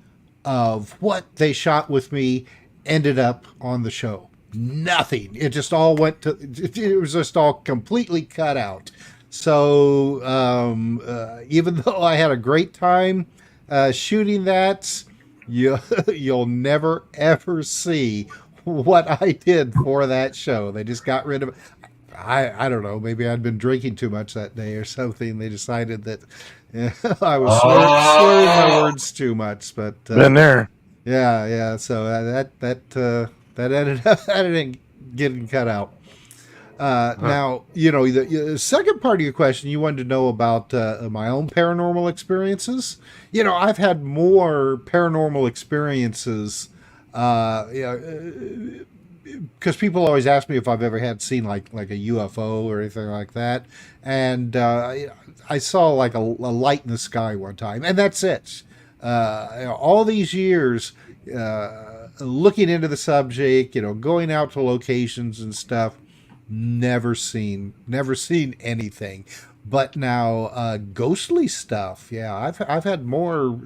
[SPEAKER 12] of what they shot with me ended up on the show. Nothing. It just all went to, it was just all completely cut out. So even though I had a great time shooting that, you'll never ever see what I did for that show. They just got rid of it. I don't know, maybe I'd been drinking too much that day or something. They decided that I was slurring my words too much, but
[SPEAKER 4] been there.
[SPEAKER 12] Yeah. So that ended up getting cut out. Now, the second part of your question, you wanted to know about my own paranormal experiences. I've had more paranormal experiences, because people always ask me if I've ever seen like a UFO or anything like that. And I saw like a light in the sky one time, and that's it. All these years looking into the subject, going out to locations and stuff, never seen anything. But now ghostly stuff, yeah, I've had more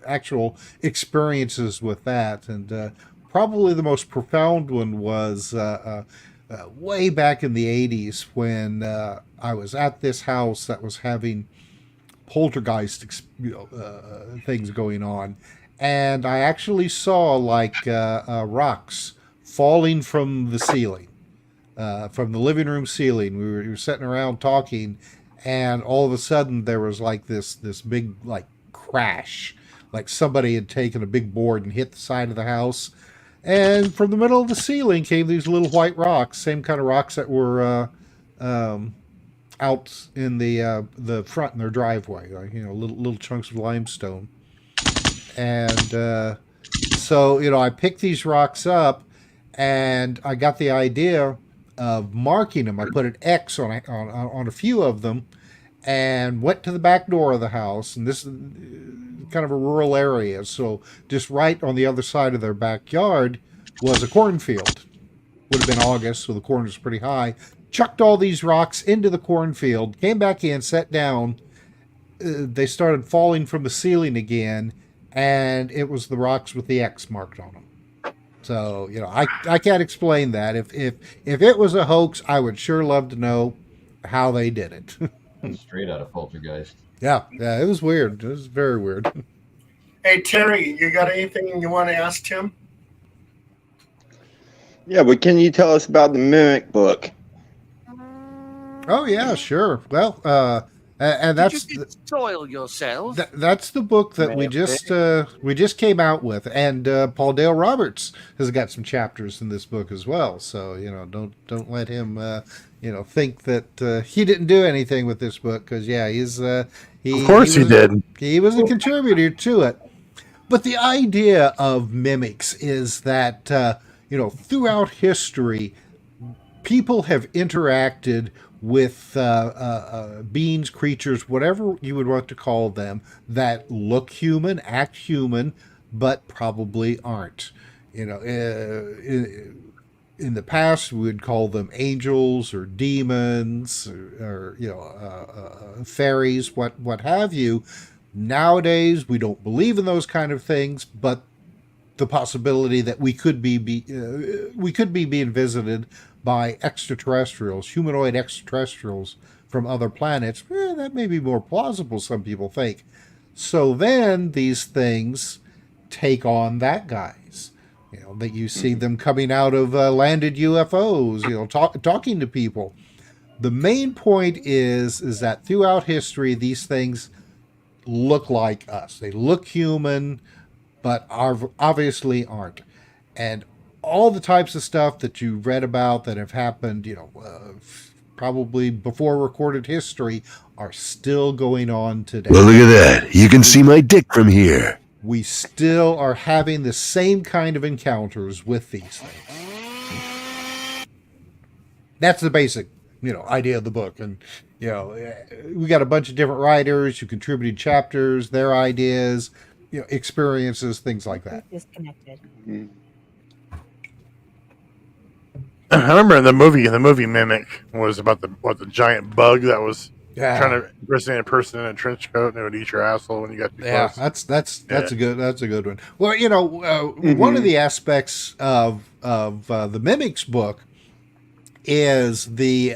[SPEAKER 12] actual experiences with that, and probably the most profound one was way back in the 80s when I was at this house that was having poltergeist things going on, and I actually saw like rocks falling from the ceiling, from the living room ceiling. We were sitting around talking, and all of a sudden there was like this big like crash, like somebody had taken a big board and hit the side of the house. And from the middle of the ceiling came these little white rocks, same kind of rocks that were out in the front in their driveway, like little chunks of limestone. And so I picked these rocks up, and I got the idea of marking them. I put an X on a few of them, and went to the back door of the house. And this is kind of a rural area, so just right on the other side of their backyard was a cornfield. Would have been August, so the corn was pretty high. Chucked all these rocks into the cornfield, came back in, sat down. They started falling from the ceiling again, and it was the rocks with the X marked on them. So I can't explain that. If it was a hoax, I would sure love to know how they did it.
[SPEAKER 6] Straight out of Poltergeist.
[SPEAKER 12] Yeah, it was weird. It was very weird.
[SPEAKER 5] Hey, Terry, you got anything you want to ask Tim?
[SPEAKER 19] Yeah, but can you tell us about the Mimic book?
[SPEAKER 12] Oh, yeah, sure. Well, and that's
[SPEAKER 20] soil yourself.
[SPEAKER 12] That's the book that we just came out with, and Paul Dale Roberts has got some chapters in this book as well. So don't let him think that he didn't do anything with this book, because of course he did. He was a contributor to it. But the idea of mimics is that throughout history, people have interacted with beings, creatures, whatever you would want to call them, that look human, act human, but probably aren't. In the past, we would call them angels or demons or fairies, what have you. Nowadays, we don't believe in those kind of things, but the possibility that we could be being visited by extraterrestrials, humanoid extraterrestrials from other planets, that may be more plausible, some people think. So then these things take on that guise. That you see them coming out of landed UFOs, talking to people. The main point is that throughout history, these things look like us. They look human, but obviously aren't. And all the types of stuff that you read about that have happened, probably before recorded history, are still going on today.
[SPEAKER 21] Well, look at that. You can see my dick from here.
[SPEAKER 12] We still are having the same kind of encounters with these things. That's the basic, idea of the book. And, we got a bunch of different writers who contributed chapters, their ideas, experiences, things like that.
[SPEAKER 1] Disconnected.
[SPEAKER 4] I remember in the movie Mimic was about the giant bug that was trying to impersonate a person in a trench coat and it would eat your asshole when you got too close.
[SPEAKER 12] That's a good one. Well, one of the aspects of the Mimics book is the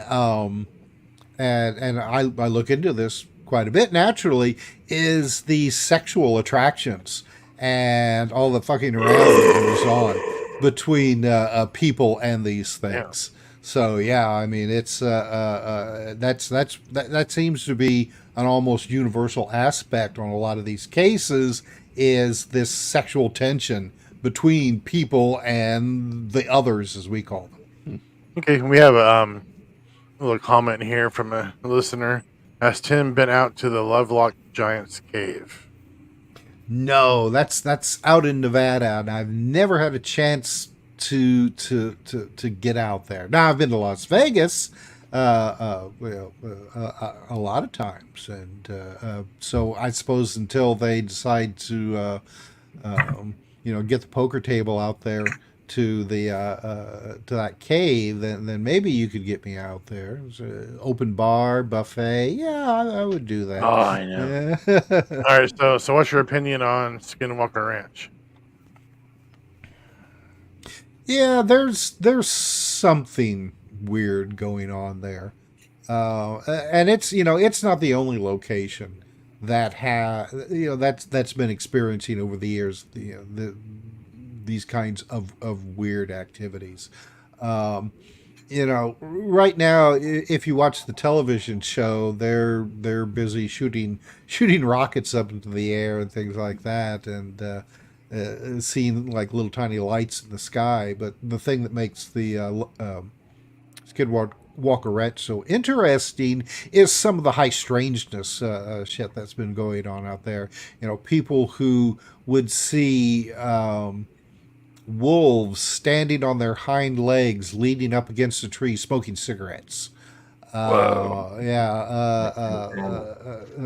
[SPEAKER 12] and I look into this quite a bit naturally, is the sexual attractions and all the fucking around that goes on between people and these things. So I mean, it's that seems to be an almost universal aspect on a lot of these cases, is this sexual tension between people and the others, as we call them.
[SPEAKER 4] Okay, we have a little comment here from a listener. Has Tim been out to the Lovelock Giant's cave?
[SPEAKER 12] No, that's out in Nevada, and I've never had a chance to get out there. Now, I've been to Las Vegas a lot of times, and so I suppose until they decide to get the poker table out there to the to that cave, then maybe you could get me out there. It's an open bar, buffet. Yeah, I would do that.
[SPEAKER 4] Oh, I know.
[SPEAKER 12] Yeah.
[SPEAKER 4] All right, so what's your opinion on Skinwalker Ranch?
[SPEAKER 12] Yeah, there's something weird going on there, and it's it's not the only location that that's been experiencing over the years these kinds of weird activities. Right now, if you watch the television show, they're busy shooting rockets up into the air and things like that, and seeing like little tiny lights in the sky. But the thing that makes the Skinwalker Ranch so interesting is some of the high strangeness shit that's been going on out there. People who would see wolves standing on their hind legs, leaning up against a tree, smoking cigarettes.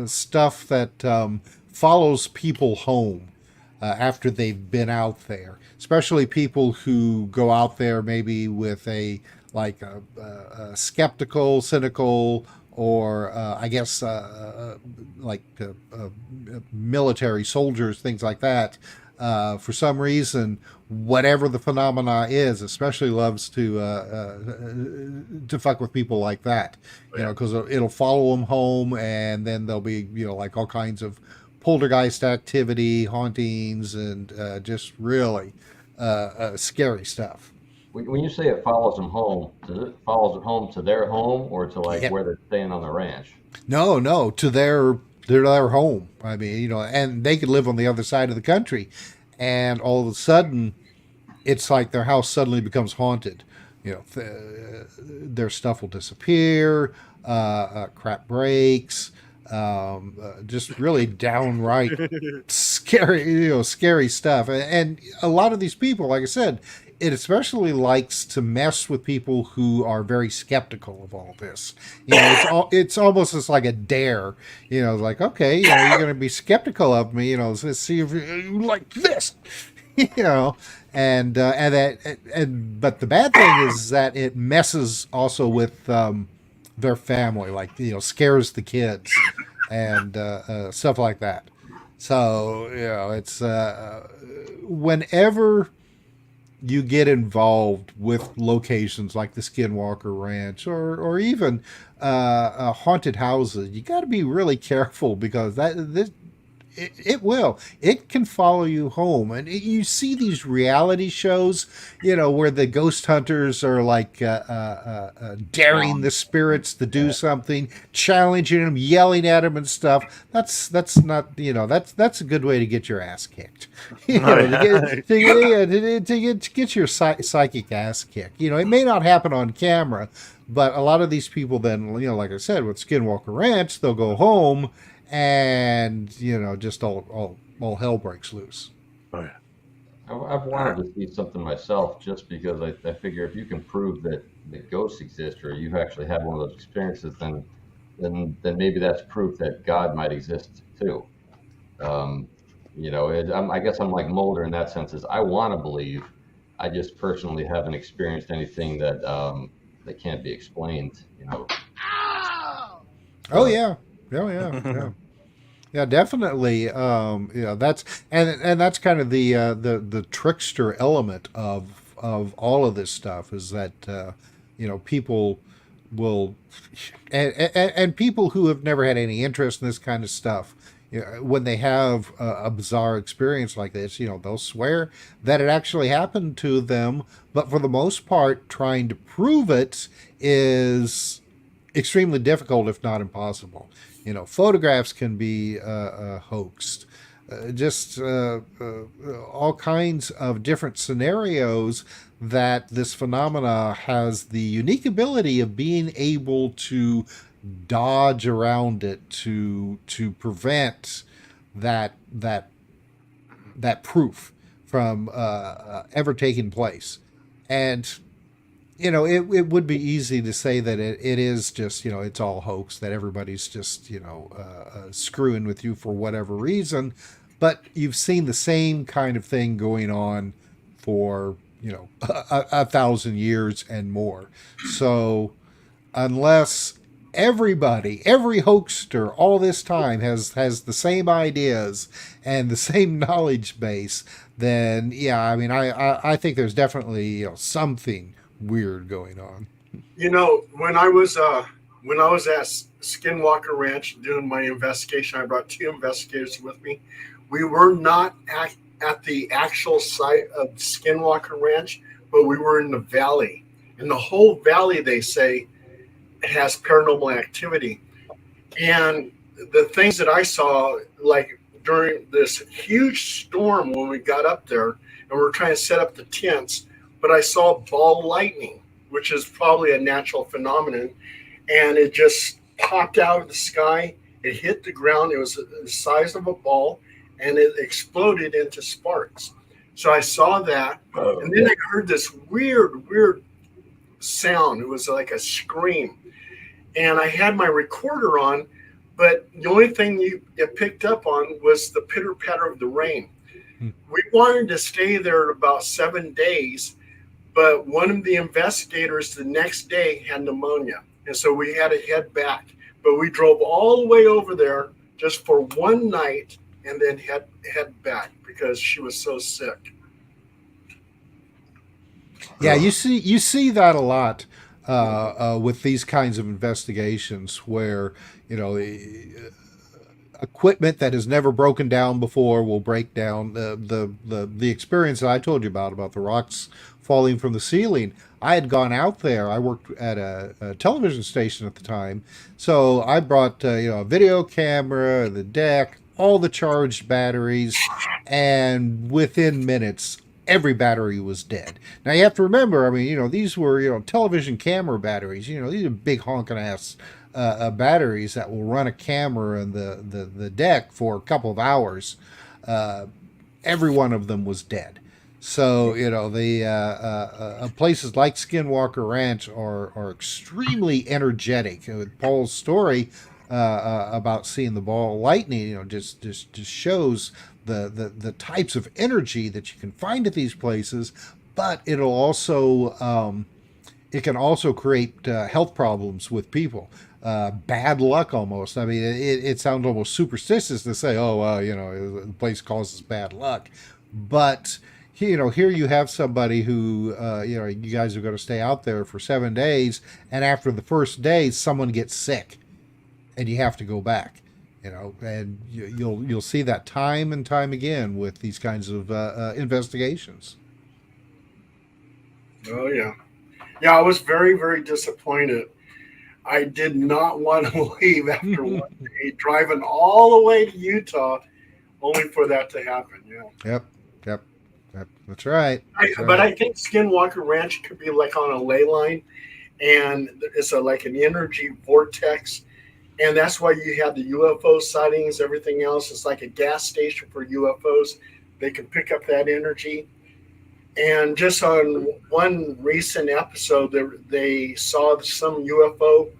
[SPEAKER 12] Stuff that follows people home after they've been out there, especially people who go out there maybe with a skeptical, cynical, or military soldiers, things like that. For some reason, whatever the phenomena is, especially loves to fuck with people like that, because it'll follow them home, and then there'll be like all kinds of poltergeist activity, hauntings, and just really scary stuff.
[SPEAKER 6] When you say it follows them home, does it follows them home to their home or to where they're staying on the ranch?
[SPEAKER 12] No, to their home. I mean, and they could live on the other side of the country, and all of a sudden, it's like their house suddenly becomes haunted. Their stuff will disappear, crap breaks, just really downright scary stuff. And a lot of these people, like I said, it especially likes to mess with people who are very skeptical of all this. It's almost just like a dare. Like, okay, you're going to be skeptical of me. Let's see if you like this. But the bad thing is that it messes also with their family, like scares the kids and stuff like that. So it's whenever you get involved with locations like the Skinwalker Ranch or even haunted houses, you got to be really careful, because it can follow you home. And you see these reality shows, where the ghost hunters are like daring the spirits to do something, challenging them, yelling at them and stuff. That's not, that's a good way to get your ass kicked. To get your psychic ass kicked. It may not happen on camera, but a lot of these people then, like I said, with Skinwalker Ranch, they'll go home and just all hell breaks loose.
[SPEAKER 4] Oh yeah,
[SPEAKER 6] I've wanted to see something myself, just because I figure if you can prove that ghosts exist, or you've actually had one of those experiences, then then maybe that's proof that God might exist too. I guess I'm like Mulder in that sense. Is I want to believe, I just personally haven't experienced anything that that can't be explained.
[SPEAKER 12] Oh yeah, yeah, definitely. That's and that's kind of the trickster element of all of this stuff is that people will and people who have never had any interest in this kind of stuff, when they have a bizarre experience like this, they'll swear that it actually happened to them, but for the most part, trying to prove it is extremely difficult, if not impossible. Photographs can be hoaxed. All kinds of different scenarios that this phenomena has the unique ability of being able to dodge around it to prevent that proof from ever taking place. And it would be easy to say that it is just, it's all hoax, that everybody's just, screwing with you for whatever reason. But you've seen the same kind of thing going on for, 1,000 years and more. So unless every hoaxster all this time has the same ideas and the same knowledge base, then yeah, I mean, I think there's definitely something weird going on.
[SPEAKER 5] When I was at Skinwalker Ranch doing my investigation, I brought 2 investigators with me. We were not at the actual site of Skinwalker Ranch, but we were in the valley. And the whole valley, they say, has paranormal activity. And the things that I saw, like during this huge storm when we got up there and we were trying to set up the tents, but I saw ball lightning, which is probably a natural phenomenon, and it just popped out of the sky. It hit the ground. It was the size of a ball, and it exploded into sparks. So I saw that, and then I heard this weird sound. It was like a scream, and I had my recorder on, but the only thing it picked up on was the pitter-patter of the rain. We wanted to stay there about 7 days, but one of the investigators the next day had pneumonia, and so we had to head back. But we drove all the way over there just for one night and then head back because she was so sick.
[SPEAKER 12] Yeah, you see that a lot with these kinds of investigations where, equipment that has never broken down before will break down. The experience that I told you about the rocks falling from the ceiling. I had gone out there. I worked at a television station at the time, so I brought a video camera, the deck, all the charged batteries, and within minutes, every battery was dead. Now you have to remember, I mean, these were television camera batteries. These are big honking ass batteries that will run a camera and the deck for a couple of hours. Every one of them was dead. So the places like Skinwalker Ranch are extremely energetic. With Paul's story about seeing the ball of lightning, just shows the types of energy that you can find at these places. But it'll also it can also create health problems with people. Bad luck almost. I mean, it sounds almost superstitious to say, the place causes bad luck. But, here you have somebody who, you guys are going to stay out there for 7 days, and after the first day, someone gets sick, and you have to go back. And you'll see that time and time again with these kinds of investigations.
[SPEAKER 5] Oh, yeah. Yeah, I was very, very disappointed. I did not want to leave after one day, driving all the way to Utah, only for that to happen. Yeah.
[SPEAKER 12] Yep. That's right.
[SPEAKER 5] But I think Skinwalker Ranch could be like on a ley line, and it's like an energy vortex, and that's why you have the UFO sightings, everything else. It's like a gas station for UFOs. They can pick up that energy. And just on one recent episode, they saw some UFO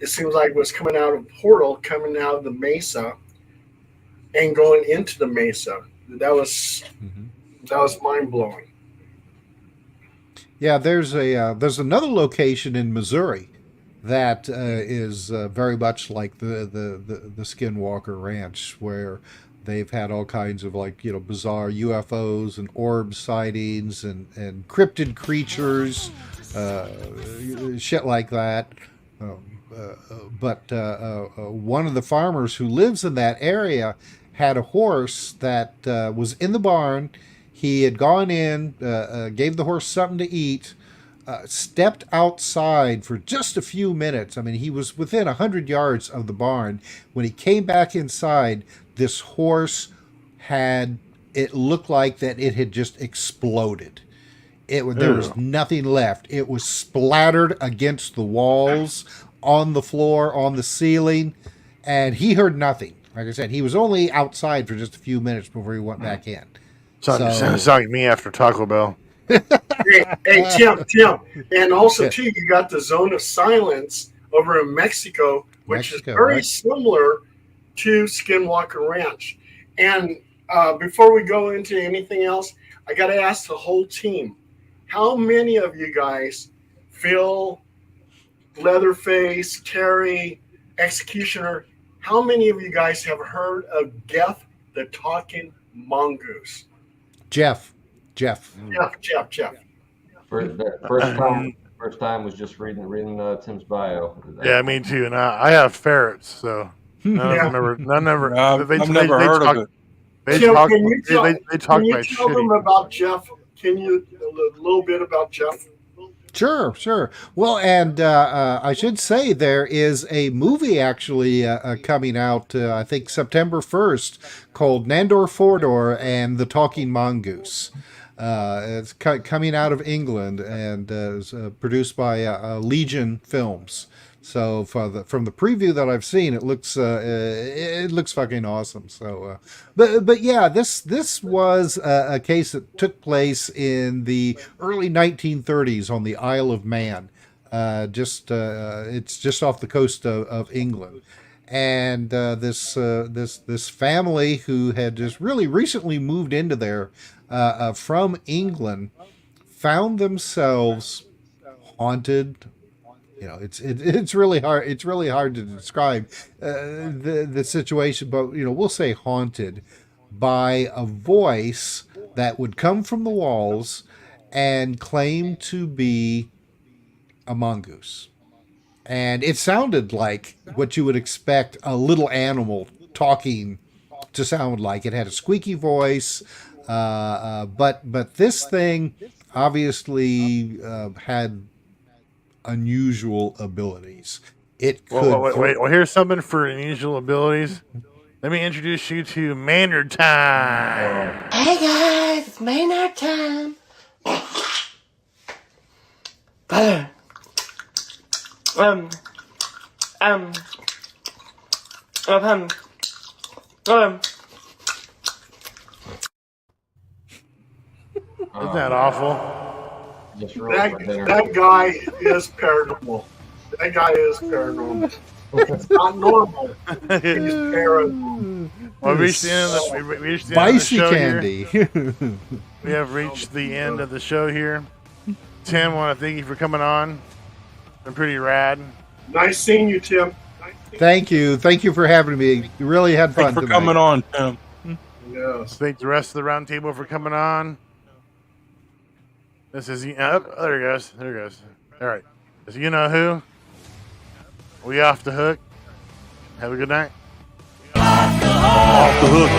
[SPEAKER 5] it seems like was coming out of a portal, coming out of the mesa, and going into the mesa. That was mind blowing.
[SPEAKER 12] Yeah, there's another location in Missouri that is very much like the Skinwalker Ranch, where they've had all kinds of bizarre UFOs and orb sightings and cryptid creatures, shit like that. But one of the farmers who lives in that area had a horse that was in the barn. He had gone in, gave the horse something to eat, stepped outside for just a few minutes. I mean, he was within 100 yards of the barn. When he came back inside, this horse it looked like that it had just exploded. There was nothing left. It was splattered against the walls, on the floor, on the ceiling, and he heard nothing. Like I said, he was only outside for just a few minutes before he went back in.
[SPEAKER 4] Sounds like me after Taco Bell.
[SPEAKER 5] Hey, Tim, and also too, you got the zone of silence over in Mexico, which is very similar to Skinwalker Ranch. And before we go into anything else, I got to ask the whole team: how many of you guys, Phil, Leatherface, Terry, Executioner, how many of you guys have heard of Jeff the Talking Mongoose?
[SPEAKER 12] Jeff.
[SPEAKER 6] First time was just reading Tim's bio.
[SPEAKER 4] Yeah, me too. And I have ferrets, so I've never heard of it.
[SPEAKER 5] Tim, can you tell them about Jeff? Can you a little bit about Jeff?
[SPEAKER 12] Sure. Well, and I should say there is a movie actually coming out, I think September 1st, called Nandor Fodor and the Talking Mongoose. It's coming out of England and is produced by Legion Films. So from the preview that I've seen, it looks fucking awesome. So, but yeah, this was a case that took place in the early 1930s on the Isle of Man. It's just off the coast of England, and this family who had just really recently moved into there from England found themselves haunted. You know, it's really hard. It's really hard to describe the situation, but we'll say haunted by a voice that would come from the walls and claim to be a mongoose, and it sounded like what you would expect a little animal talking to sound like. It had a squeaky voice, but this thing obviously had unusual abilities. It could.
[SPEAKER 4] Wait. Well, here's something for unusual abilities. Let me introduce you to Maynard time.
[SPEAKER 18] Hey guys, it's Maynard time.
[SPEAKER 4] Isn't that awful?
[SPEAKER 5] That guy is paranormal. That guy is paranormal. It's not normal. He's paranormal.
[SPEAKER 4] Well, we reached the end of the show
[SPEAKER 12] candy.
[SPEAKER 4] Here. We have reached the end of the show here. Tim, I want to thank you for coming on. It's been pretty rad.
[SPEAKER 5] Nice seeing you, Tim.
[SPEAKER 12] Thank you for having me. You really had fun.
[SPEAKER 13] Thanks for coming on, Tim.
[SPEAKER 5] Yes.
[SPEAKER 4] Thank the rest of the round table for coming on. This is there it goes. All right. This is You Know Who. We off the hook. Have a good night. Off the hook.